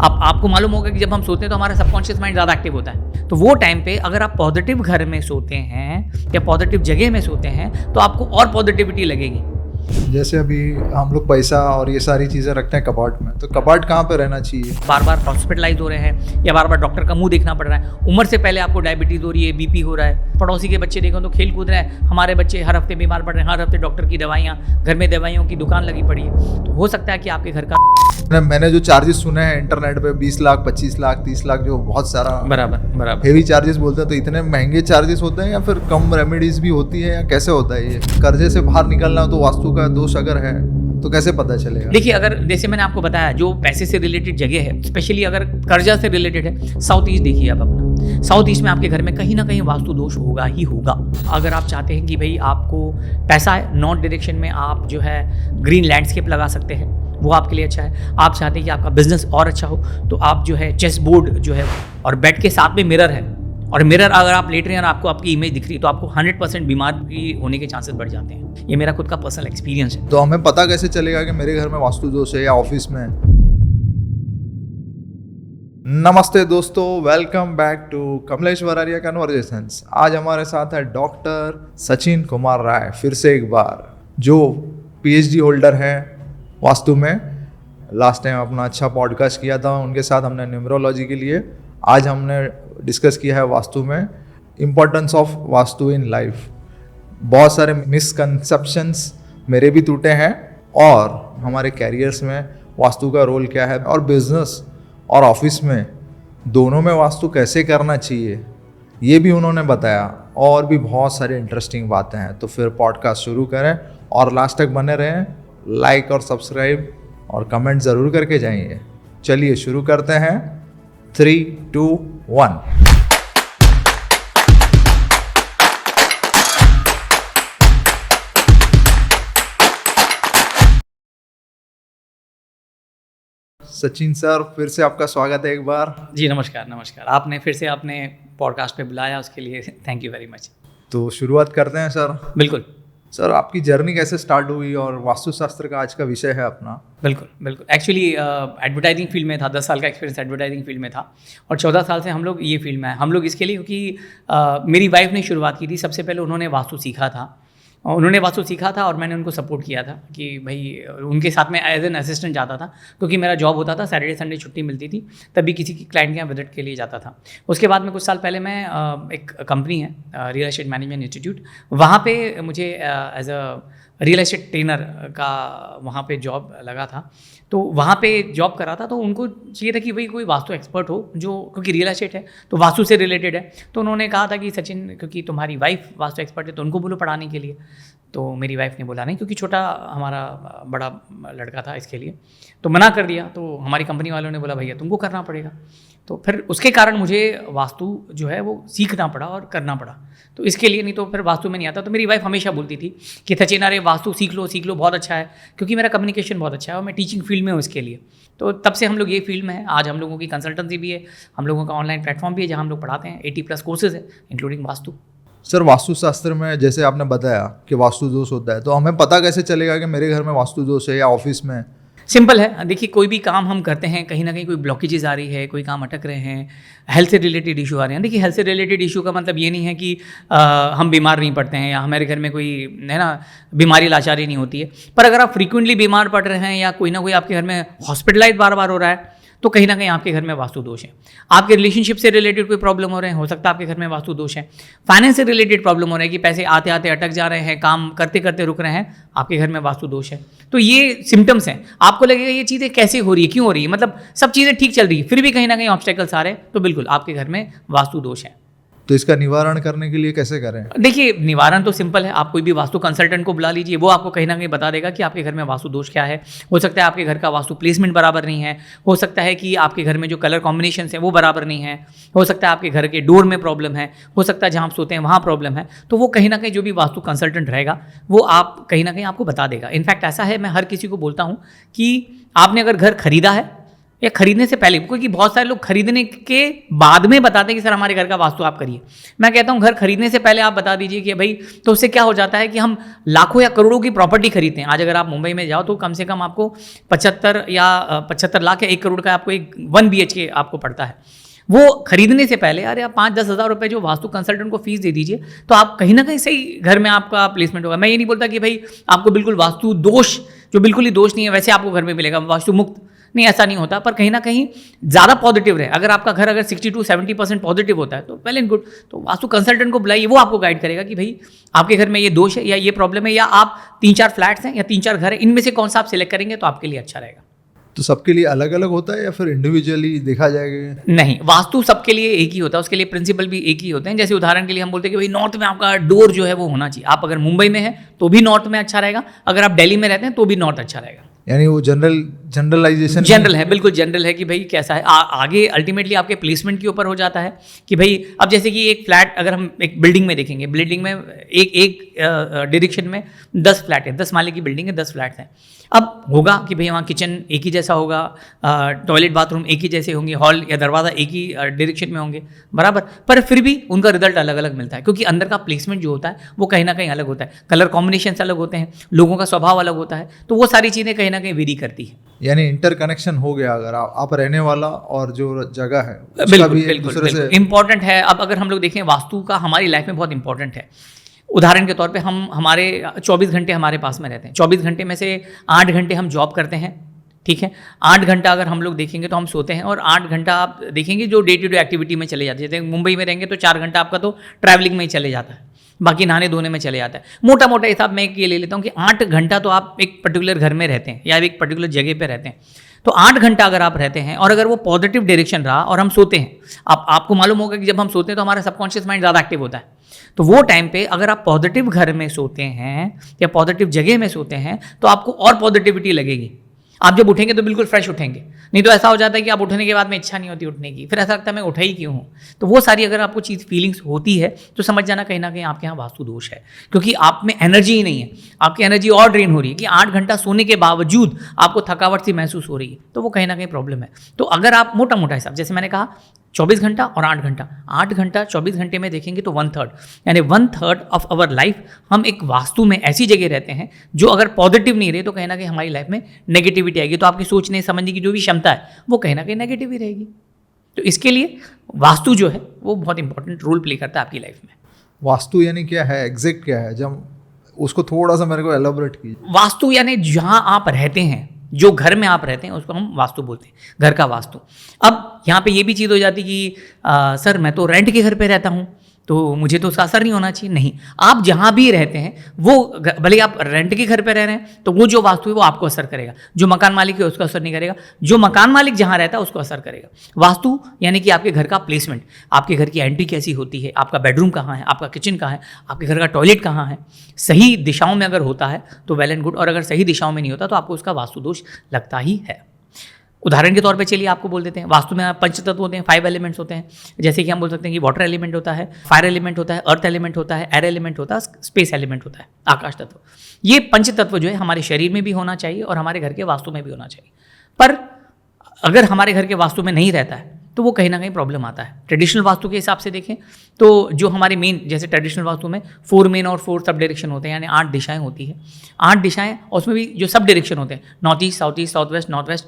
आपको मालूम होगा कि जब हम सोते हैं तो हमारा सबकॉन्शियस माइंड ज़्यादा एक्टिव होता है। तो वो टाइम पे अगर आप पॉजिटिव घर में सोते हैं या पॉजिटिव जगह में सोते हैं तो आपको और पॉजिटिविटी लगेगी। जैसे अभी हम लोग पैसा और ये सारी चीज़ें रखते हैं कबाट में, तो कबाट कहाँ पे रहना चाहिए? बार बार हॉस्पिटलाइज हो रहे हैं या बार बार डॉक्टर का मुंह देखना पड़ रहा है। उम्र से पहले आपको डायबिटीज़ हो रही है, बीपी हो रहा है। पड़ोसी के बच्चे देखो तो खेल कूद रहे हैं, हमारे बच्चे हर हफ्ते बीमार पड़ रहे हैं, हर हफ्ते डॉक्टर की दवाइयाँ, घर में दवाइयों की दुकान लगी पड़ी है। तो हो सकता है कि आपके घर का मैंने जो चार्जेस सुने हैं इंटरनेट पे 20 लाख 25 लाख 30 लाख, जो बहुत सारा बराबर हेवी चार्जेस बोलते हैं, तो इतने महंगे चार्जेस होते हैं या फिर कम रेमेडीज भी होती है या कैसे होता है ये? कर्जे से बाहर निकलना हो तो वास्तु का दोष अगर है तो कैसे पता चलेगा? देखिए, अगर जैसे मैंने आपको बताया जो पैसे से रिलेटेड जगह है, स्पेशली अगर कर्जा से रिलेटेड है, साउथ ईस्ट देखिए आप अपना। साउथ ईस्ट में आपके घर में कहीं ना कहीं वास्तु दोष होगा ही होगा। अगर आप चाहते हैं कि भाई आपको पैसा है, नॉर्थ डायरेक्शन में आप जो है ग्रीन लैंडस्केप लगा सकते हैं, वो आपके लिए अच्छा है। आप चाहते हैं कि आपका बिजनेस और अच्छा हो तो आप जो है चेस बोर्ड जो है और बेड के साथ में मिरर है, और मिरर अगर आप लेट रहे हैं और आपको आपकी इमेज दिख रही है तो आपको 100% बीमारी होने के चांसेस बढ़ जाते हैं। ये मेरा खुद का पर्सनल एक्सपीरियंस है। तो हमें पता कैसे चलेगा कि मेरे घर में वास्तु दोष है या ऑफिस में? नमस्ते दोस्तों, welcome back to Kamlesh Vararia conversations. आज हमारे साथ है डॉक्टर सचिन कुमार राय, फिर से एक बार, जो PhD होल्डर हैं वास्तु में। लास्ट टाइम अपना अच्छा पॉडकास्ट किया था उनके साथ हमने न्यूमरोलॉजी के लिए। आज हमने डिस्कस किया है वास्तु में, importance of vastu in life. बहुत सारे मिसकंसेप्शंस मेरे भी टूटे हैं, और हमारे कैरियर्स में वास्तु का रोल क्या है, और बिजनेस और ऑफिस में दोनों में वास्तु कैसे करना चाहिए, ये भी उन्होंने बताया। और भी बहुत सारी इंटरेस्टिंग बातें हैं। तो फिर पॉडकास्ट शुरू करें और लास्ट तक बने रहें। लाइक और सब्सक्राइब और कमेंट ज़रूर करके जाइए। चलिए शुरू करते हैं। 3, 2, 1। सचिन सर, फिर से आपका स्वागत है एक बार। जी नमस्कार। आपने फिर से अपने पॉडकास्ट पे बुलाया, उसके लिए थैंक यू वेरी मच। तो शुरुआत करते हैं सर। बिल्कुल सर, आपकी जर्नी कैसे स्टार्ट हुई और वास्तुशास्त्र का आज का विषय है अपना? बिल्कुल एक्चुअली एडवर्टाइजिंग फील्ड में था। 10 साल का एक्सपीरियंस एडवर्टाइजिंग फील्ड में था, और 14 साल से हम लोग ये फील्ड में आए। हम लोग इसके लिए क्योंकि मेरी वाइफ ने शुरुआत की थी। सबसे पहले उन्होंने वास्तु सीखा था और मैंने उनको सपोर्ट किया था कि भाई उनके साथ में एज एन असिस्टेंट जाता था, क्योंकि मेरा जॉब होता था, सैटरडे संडे छुट्टी मिलती थी, तभी किसी की क्लाइंट के यहाँ विजिट के लिए जाता था। उसके बाद में कुछ साल पहले मैं एक कंपनी है रियल एस्टेट मैनेजमेंट इंस्टीट्यूट, वहाँ पे मुझे as a real estate trainer का वहाँ पे जॉब लगा था। तो वहाँ पे जॉब कर रहा था, तो उनको चाहिए था कि भाई कोई वास्तु एक्सपर्ट हो, जो क्योंकि रियल एस्टेट है तो वास्तु से रिलेटेड है। तो उन्होंने कहा था कि सचिन, क्योंकि तुम्हारी वाइफ वास्तु एक्सपर्ट है तो उनको बोलो पढ़ाने के लिए। तो मेरी वाइफ ने बोला नहीं, क्योंकि छोटा हमारा बड़ा लड़का था, इसके लिए तो मना कर दिया। तो हमारी कंपनी वालों ने बोला भैया तुमको करना पड़ेगा। तो फिर उसके कारण मुझे वास्तु जो है वो सीखना पड़ा और करना पड़ा। तो इसके लिए, नहीं तो फिर वास्तु में नहीं आता। तो मेरी वाइफ हमेशा बोलती थी कि सचिन अरे वास्तु सीख लो बहुत अच्छा है, क्योंकि मेरा कम्युनिकेशन बहुत अच्छा है और मैं टीचिंग फील्ड में हूँ इसके लिए। तो तब से हम लोग ये फील्ड में हैं। आज हम लोगों की कंसल्टेंसी भी है, हम लोगों का ऑनलाइन प्लेटफॉर्म भी है जहाँ हम लोग पढ़ाते हैं। 80+ कोर्सेज है इंक्लूडिंग वास्तु। सर, वास्तुशास्त्र में जैसे आपने बताया कि वास्तु दोष होता है, तो हमें पता कैसे चलेगा कि मेरे घर में वास्तु दोष है या ऑफिस में? सिंपल है। देखिए, कोई भी काम हम करते हैं, कहीं ना कहीं कोई ब्लॉकेजेस आ रही है, कोई काम अटक रहे हैं, हेल्थ से रिलेटेड इशू आ रहे हैं। देखिए, हेल्थ से रिलेटेड इशू का मतलब ये नहीं है कि हम बीमार नहीं पड़ते हैं या हमारे घर में कोई है ना बीमारी लाचारी नहीं होती है। पर अगर आप फ्रीक्वेंटली बीमार पड़ रहे हैं या कोई ना कोई आपके घर में हॉस्पिटलाइज बार बार हो रहा है, तो कहीं ना कहीं आपके घर में वास्तु दोष है। आपके रिलेशनशिप से रिलेटेड कोई प्रॉब्लम हो रहे हैं, हो सकता है आपके घर में वास्तु दोष है। फाइनेंस से रिलेटेड प्रॉब्लम हो रहा है कि पैसे आते आते अटक जा रहे हैं, काम करते करते रुक रहे हैं, आपके घर में वास्तु दोष है। तो ये सिम्टम्स हैं। आपको लगेगा ये चीज़ें कैसे हो रही है, क्यों हो रही है, मतलब सब चीज़ें ठीक चल रही है, फिर भी कहीं ना कहीं ऑब्स्टेकल्स आ रहे हैं, तो बिल्कुल आपके घर में वास्तु दोष है। तो इसका निवारण करने के लिए कैसे करें? देखिए, निवारण तो सिंपल है। आप कोई भी वास्तु कंसल्टेंट को बुला लीजिए, वो आपको कहीं ना कहीं बता देगा कि आपके घर में वास्तु दोष क्या है। हो सकता है आपके घर का वास्तु प्लेसमेंट बराबर नहीं है, हो सकता है कि आपके घर में जो कलर कॉम्बिनेशन है वो बराबर नहीं है, हो सकता है आपके घर के डोर में प्रॉब्लम है, हो सकता है जहाँ आप सोते हैं वहाँ प्रॉब्लम है। तो वो कहीं ना कहीं जो भी वास्तु कंसल्टेंट रहेगा वो आप कहीं ना कहीं आपको बता देगा। इनफैक्ट ऐसा है, मैं हर किसी को बोलता हूँ कि आपने अगर घर खरीदा है या खरीदने से पहले, क्योंकि बहुत सारे लोग खरीदने के बाद में बताते हैं कि सर हमारे घर का वास्तु आप करिए। मैं कहता हूँ घर खरीदने से पहले आप बता दीजिए कि भाई, तो उससे क्या हो जाता है कि हम लाखों या करोड़ों की प्रॉपर्टी खरीदते हैं। आज अगर आप मुंबई में जाओ तो कम से कम आपको 75 लाख या 1 करोड़ का आपको एक 1 BHK आपको पड़ता है। वो खरीदने से पहले यार 5-10 हज़ार रुपये जो वास्तु कंसल्टेंट को फीस दे दीजिए, तो आप कहीं ना कहीं सही घर में आपका प्लेसमेंट होगा। मैं ये नहीं बोलता कि भाई आपको बिल्कुल वास्तु दोष, जो बिल्कुल ही दोष नहीं है वैसे आपको घर में मिलेगा, वास्तु मुक्त नहीं, ऐसा नहीं होता। पर कहीं ना कहीं ज़्यादा पॉजिटिव रहे। अगर आपका घर अगर 60-70% पॉजिटिव होता है तो वेल एंड गुड, तो वास्तु कंसल्टेंट को बुलाइए, वो आपको गाइड करेगा कि भाई आपके घर में ये दोष है या ये प्रॉब्लम है, या आप 3-4 फ्लैट्स हैं या 3-4 घर है, इनमें से कौन सा आप सिलेक्ट करेंगे तो आपके लिए अच्छा रहेगा। तो सबके लिए अलग अलग होता है या फिर इंडिविजुअली देखा जाएगा? नहीं, वास्तु सबके लिए एक ही होता है, उसके लिए प्रिंसिपल भी एक ही होते हैं। जैसे उदाहरण के लिए हम बोलते हैं कि भाई नॉर्थ में आपका डोर जो है वो होना चाहिए। आप अगर मुंबई में है तो भी नॉर्थ में अच्छा रहेगा, अगर आप दिल्ली में रहते हैं तो भी नॉर्थ अच्छा रहेगा। यानी वो जनरलाइजेशन जनरल है, बिल्कुल जनरल है कि भाई कैसा है। आगे अल्टीमेटली आपके प्लेसमेंट के ऊपर हो जाता है कि भाई अब जैसे कि एक फ्लैट अगर हम एक बिल्डिंग में देखेंगे, बिल्डिंग में एक डायरेक्शन में 10 फ्लैट है, 10 माले की बिल्डिंग है, 10 फ्लैट्स हैं। अब होगा कि भाई वहाँ किचन एक ही जैसा होगा, टॉयलेट बाथरूम एक ही जैसे होंगे, हॉल या दरवाज़ा एक ही डायरेक्शन में होंगे, बराबर, पर फिर भी उनका रिजल्ट अलग अलग मिलता है, क्योंकि अंदर का प्लेसमेंट जो होता है वो कहीं ना कहीं अलग होता है, कलर कॉम्बिनेशन अलग होते हैं, लोगों का स्वभाव अलग होता है, तो वो सारी चीज़ें कहीं ना कहीं वेरी करती है। यानी इंटरकनेक्शन हो गया अगर आप रहने वाला और जो जगह है उसका बिल्कुल भी एक बिल्कुल दूसरे से इंपॉर्टेंट है। अब अगर हम लोग देखें वास्तु का हमारी लाइफ में बहुत इंपॉर्टेंट है। उदाहरण के तौर पे हमारे 24 घंटे हमारे पास में रहते हैं, 24 घंटे में से 8 घंटे हम जॉब करते हैं, ठीक है। 8 घंटा अगर हम लोग देखेंगे तो हम सोते हैं, और 8 घंटा आप देखेंगे जो डे टू डे एक्टिविटी में चले जाते हैं। जैसे मुंबई में रहेंगे तो 4 घंटा आपका तो ट्रैवलिंग में ही चले जाता है, बाकी नहाने धोने में चले जाता है। मोटा मोटा हिसाब मैं ये ले लेता हूँ कि 8 घंटा तो आप एक पर्टिकुलर घर में रहते हैं या एक पर्टिकुलर जगह पे रहते हैं। तो 8 घंटा अगर आप रहते हैं और अगर वो पॉजिटिव डायरेक्शन रहा और हम सोते हैं, आपको मालूम होगा कि जब हम सोते हैं तो हमारा सबकॉन्शियस माइंड ज़्यादा एक्टिव होता है। तो वो टाइम पे अगर आप पॉजिटिव घर में सोते हैं या पॉजिटिव जगह में सोते हैं तो आपको और पॉजिटिविटी लगेगी। आप जब उठेंगे तो बिल्कुल फ्रेश उठेंगे, नहीं तो ऐसा हो जाता है कि आप उठने के बाद में इच्छा नहीं होती उठने की, फिर ऐसा लगता है मैं उठा ही क्यों हूँ। तो वो सारी अगर आपको चीज़ फीलिंग्स होती है तो समझ जाना कहीं ना कहीं आपके यहाँ वास्तु दोष है, क्योंकि आप में एनर्जी ही नहीं है, आपकी एनर्जी और ड्रेन हो रही है कि 8 घंटा सोने के बावजूद आपको थकावट सी महसूस हो रही है, तो वो कहीं ना कहीं प्रॉब्लम है। तो अगर आप मोटा मोटा हिसाब, जैसे मैंने कहा 24 घंटा और 8 घंटा, 8 घंटा 24 घंटे में देखेंगे तो 1/3 यानी 1/3 ऑफ आवर लाइफ हम एक वास्तु में ऐसी जगह रहते हैं जो अगर पॉजिटिव नहीं रहे तो कहीं ना कहीं हमारी लाइफ में नेगेटिविटी आएगी। तो आपकी सोचने समझने की जो भी क्षमता है वो कहीं ना कहीं नेगेटिव ही रहेगी। तो इसके लिए वास्तु जो है वो बहुत इंपॉर्टेंट रोल प्ले करता है आपकी लाइफ में। वास्तु यानी क्या है, एग्जैक्ट क्या है, जब उसको थोड़ा सा मेरे को एलाबोरेट कीजिए। वास्तु यानी जहाँ आप रहते हैं, जो घर में आप रहते हैं उसको हम वास्तु बोलते हैं, घर का वास्तु। अब यहाँ पे ये भी चीज़ हो जाती कि सर मैं तो रेंट के घर पे रहता हूँ तो मुझे तो उसका असर नहीं होना चाहिए। नहीं, आप जहाँ भी रहते हैं वो भले आप रेंट के घर पे रह रहे हैं तो वो जो वास्तु है वो आपको असर करेगा, जो मकान मालिक है उसको असर नहीं करेगा, जो मकान मालिक जहाँ रहता है उसको असर करेगा। वास्तु यानी कि आपके घर का प्लेसमेंट, आपके घर की एंट्री कैसी होती है, आपका बेडरूम कहाँ है, आपका किचन कहाँ है, आपके घर का टॉयलेट कहाँ है, सही दिशाओं में अगर होता है तो वेल एंड गुड, और अगर सही दिशाओं में नहीं होता तो आपको उसका वास्तु दोष लगता ही है। उदाहरण के तौर पे चलिए आपको बोल देते हैं, वास्तु में 5 तत्व होते हैं, 5 एलिमेंट्स होते हैं। जैसे कि हम बोल सकते हैं कि वाटर एलिमेंट होता है, फायर एलिमेंट होता है, अर्थ एलिमेंट होता है, एयर एलिमेंट होता है, स्पेस एलिमेंट होता है, आकाश तत्व। ये 5 तत्व जो है हमारे शरीर में भी होना चाहिए और हमारे घर के वास्तु में भी होना चाहिए। पर अगर हमारे घर के वास्तु में नहीं रहता है तो वो कहीं ना कहीं प्रॉब्लम आता है। ट्रेडिशनल वास्तु के हिसाब से देखें तो जो हमारे मेन, जैसे ट्रेडिशनल वास्तु में 4 मेन और 4 सब डायरेक्शन होते हैं, यानी 8 दिशाएं होती है। 8 दिशाएं और उसमें भी जो सब डायरेक्शन होते हैं, north east, south east, south waste, north west,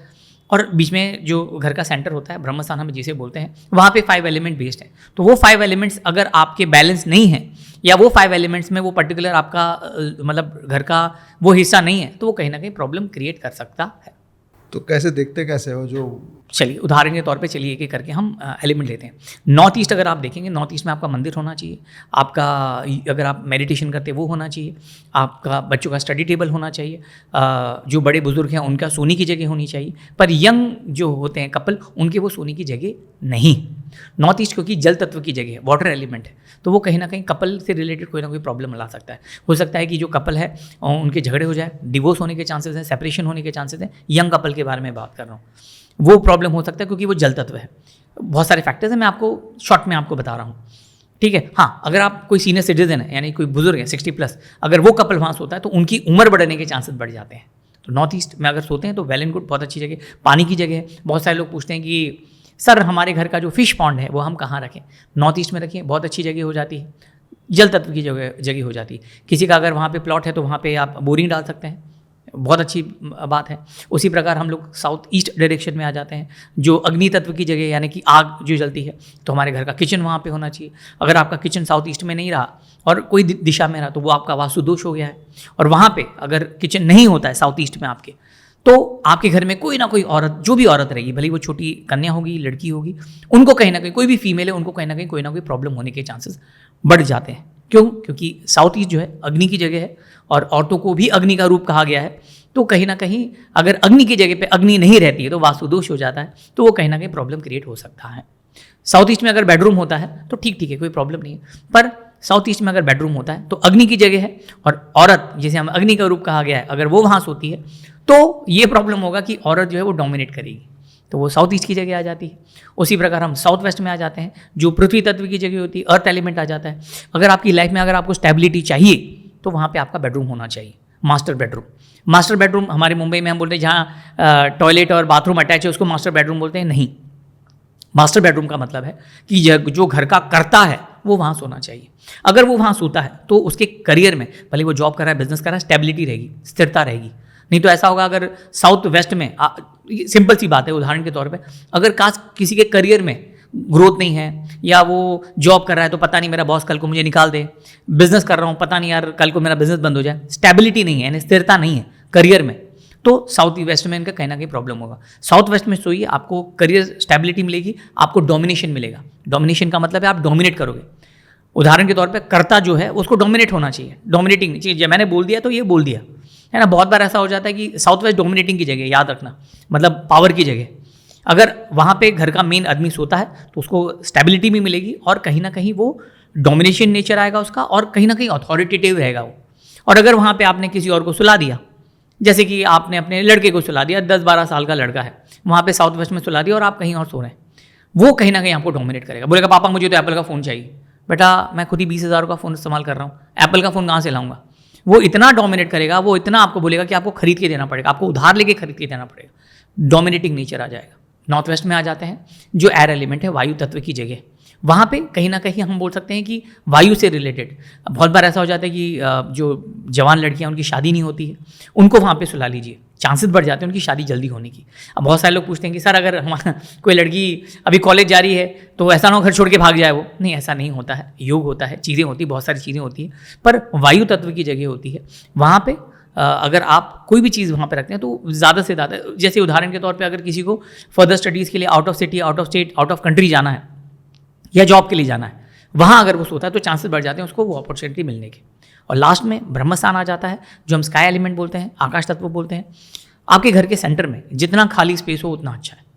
और बीच में जो घर का सेंटर होता है, ब्रह्मस्थान हम जिसे बोलते हैं, वहाँ पे 5 एलिमेंट बेस्ड है। तो वो 5 एलिमेंट्स अगर आपके बैलेंस नहीं है या वो 5 एलिमेंट्स में वो पर्टिकुलर आपका मतलब घर का वो हिस्सा नहीं है तो वो कहीं ना कहीं प्रॉब्लम क्रिएट कर सकता है। तो कैसे देखते कैसे हो, जो चलिए उदाहरण के तौर पे चलिए एक एक करके हम एलिमेंट लेते हैं। नॉर्थ ईस्ट अगर आप देखेंगे, नॉर्थ ईस्ट में आपका मंदिर होना चाहिए, आपका अगर आप मेडिटेशन करते हैं वो होना चाहिए, आपका बच्चों का स्टडी टेबल होना चाहिए, जो बड़े बुजुर्ग हैं उनका सोने की जगह होनी चाहिए। पर यंग जो होते हैं कपल, उनके वो सोने की जगह नहीं। नॉर्थ ईस्ट क्योंकि जल तत्व की जगह है, वाटर एलिमेंट है, तो वो कहीं ना कहीं कपल से रिलेटेड कोई ना कोई प्रॉब्लम ला सकता है। हो सकता है कि जो कपल है उनके झगड़े हो जाए, डिवोर्स होने के चांसेस हैं, सेपरेशन होने के चांसेस हैं। यंग कपल के बारे में बात कर रहा हूँ, वो प्रॉब्लम हो सकता है क्योंकि वो जल तत्व है। बहुत सारे फैक्टर्स हैं, मैं आपको शॉर्ट में आपको बता रहा हूँ, ठीक है। हाँ, अगर आप कोई सीनियर सिटीजन है यानी कोई बुजुर्ग है 60+, अगर वो कपल वहाँ सोता है तो उनकी उम्र बढ़ने के चांसेस बढ़ जाते हैं। नॉर्थ ईस्ट में अगर सोते हैं तो वेल एंड गुड, बहुत अच्छी जगह, पानी की जगह है। बहुत सारे लोग पूछते हैं कि सर हमारे घर का जो फिश पॉन्ड है वो हम कहाँ रखें? नॉर्थ ईस्ट में रखिए, बहुत अच्छी जगह हो जाती है, जल तत्व की जगह हो जाती है। किसी का अगर वहाँ पे प्लॉट है तो वहाँ पे आप बोरिंग डाल सकते हैं, बहुत अच्छी बात है। उसी प्रकार हम लोग साउथ ईस्ट डायरेक्शन में आ जाते हैं, जो अग्नि तत्व की जगह, यानी कि आग जो जलती है, तो हमारे घर का किचन वहाँ पे होना चाहिए। अगर आपका किचन साउथ ईस्ट में नहीं रहा और कोई दिशा में रहा तो वो आपका वास्तु दोष हो गया है। और वहाँ पे अगर किचन नहीं होता है साउथ ईस्ट में आपके, तो आपके घर में कोई ना कोई औरत, जो भी औरत रहेगी, भले वो छोटी कन्या होगी, लड़की होगी, उनको कहीं ना कहीं, कोई भी फीमेल है, उनको कहीं ना कोई प्रॉब्लम होने के चांसेस बढ़ जाते हैं। क्यों? क्योंकि साउथ ईस्ट जो है अग्नि की जगह है और औरतों को भी अग्नि का रूप कहा गया है। तो कहीं ना कहीं अगर अग्नि की जगह पे अग्नि नहीं रहती है तो वास्तु दोष हो जाता है, तो वो कहीं ना कहीं प्रॉब्लम क्रिएट हो सकता है। साउथ ईस्ट में अगर बेडरूम होता है तो ठीक है, कोई प्रॉब्लम नहीं है। पर साउथ ईस्ट में अगर बेडरूम होता है तो अग्नि की जगह है और औरत, जिसे हम अग्नि का रूप कहा गया है, अगर वो वहाँ सोती है तो ये प्रॉब्लम होगा कि औरत जो है वो डोमिनेट करेगी, तो वो साउथ ईस्ट की जगह आ जाती है। उसी प्रकार हम साउथ वेस्ट में आ जाते हैं, जो पृथ्वी तत्व की जगह होती है, अर्थ एलिमेंट आ जाता है। अगर आपकी लाइफ में अगर आपको स्टेबिलिटी चाहिए तो वहाँ पे आपका बेडरूम होना चाहिए, मास्टर बेडरूम। मास्टर बेडरूम हमारे मुंबई में हम बोलते हैं जहाँ टॉयलेट और बाथरूम अटैच है उसको मास्टर बेडरूम बोलते हैं। नहीं, मास्टर बेडरूम का मतलब है कि जो घर का कर्ता है वो वहाँ सोना चाहिए। अगर वो वहाँ सोता है तो उसके करियर में, भले वो जॉब कर रहा है, बिजनेस कर रहा है, स्टेबिलिटी रहेगी, स्थिरता रहेगी। नहीं तो ऐसा होगा अगर साउथ वेस्ट में, सिंपल सी बात है, उदाहरण के तौर पे, अगर किसी के करियर में ग्रोथ नहीं है, या वो जॉब कर रहा है तो पता नहीं मेरा बॉस कल को मुझे निकाल दे, बिजनेस कर रहा हूँ पता नहीं यार कल को मेरा बिजनेस बंद हो जाए, स्टेबिलिटी नहीं है, यानी स्थिरता नहीं है करियर में, तो साउथ वेस्ट में इनका कहीं ना कहीं प्रॉब्लम होगा। साउथ वेस्ट में सोइए, आपको करियर स्टेबिलिटी मिलेगी, आपको डोमिनेशन मिलेगा। डोमिनेशन का मतलब है आप डोमिनेट करोगे। उदाहरण के तौर पे कर्ता जो है उसको डोमिनेट होना चाहिए, डोमिनेटिंग नहीं चाहिए। जब मैंने बोल दिया तो ये बोल दिया है ना। बहुत बार ऐसा हो जाता है कि साउथ वेस्ट डोमिनेटिंग की जगह, याद रखना, मतलब पावर की जगह। अगर वहाँ पे घर का मेन आदमी सोता है तो उसको स्टेबिलिटी भी मिलेगी और कहीं ना कहीं वो डोमिनेशन नेचर आएगा उसका, और कहीं ना कहीं अथॉरिटेटिव रहेगा वो। और अगर वहाँ पे आपने किसी और को सुला दिया, जैसे कि आपने अपने लड़के को सुला दिया, 10-12 साल का लड़का है, वहाँ पे साउथ वेस्ट में सुला दिया और आप कहीं और सो रहे हैं, वो कहीं ना कहीं आपको डोमिनेट करेगा। बोलेगा पापा मुझे तो एप्पल का फ़ोन चाहिए। बेटा मैं खुद ही 20,000 का फ़ोन इस्तेमाल कर रहा हूँ, एप्पल का फ़ोन कहाँ से लाऊंगा? वो इतना डोमिनेट करेगा, वो इतना आपको बोलेगा कि आपको खरीद के देना पड़ेगा, आपको उधार लेके खरीद के देना पड़ेगा। डोमिनेटिंग नेचर आ जाएगा। नॉर्थ वेस्ट में आ जाते हैं, जो एयर एलिमेंट है, वायु तत्व की जगह, वहाँ पे कहीं ना कहीं हम बोल सकते हैं कि वायु से रिलेटेड बहुत बार ऐसा हो जाता है कि जो जवान लड़कियां उनकी शादी नहीं होती है, उनको वहाँ पे सुला लीजिए, चांसेस बढ़ जाते हैं उनकी शादी जल्दी होने की। अब बहुत सारे लोग पूछते हैं कि सर अगर हमारा कोई लड़की अभी कॉलेज जा रही है तो ऐसा ना हो घर छोड़ के भाग जाए वो। नहीं, ऐसा नहीं होता है, योग होता है, चीज़ें होती, बहुत सारी चीज़ें होती हैं, पर वायु तत्व की जगह होती है वहाँ पे। अगर आप कोई भी चीज़ वहाँ पे रखते हैं तो ज़्यादा से ज़्यादा, जैसे उदाहरण के तौर पे अगर किसी को फर्दर स्टडीज़ के लिए out of city, out of state, out of country जाना है या जॉब के लिए जाना है, वहाँ अगर वो सोता है तो चांसेस बढ़ जाते हैं उसको वो अपॉर्चुनिटी मिलने के। और लास्ट में ब्रह्मस्थान आ जाता है, जो हम स्काई एलिमेंट बोलते हैं, आकाश तत्व बोलते हैं। आपके घर के सेंटर में जितना खाली स्पेस हो उतना अच्छा है।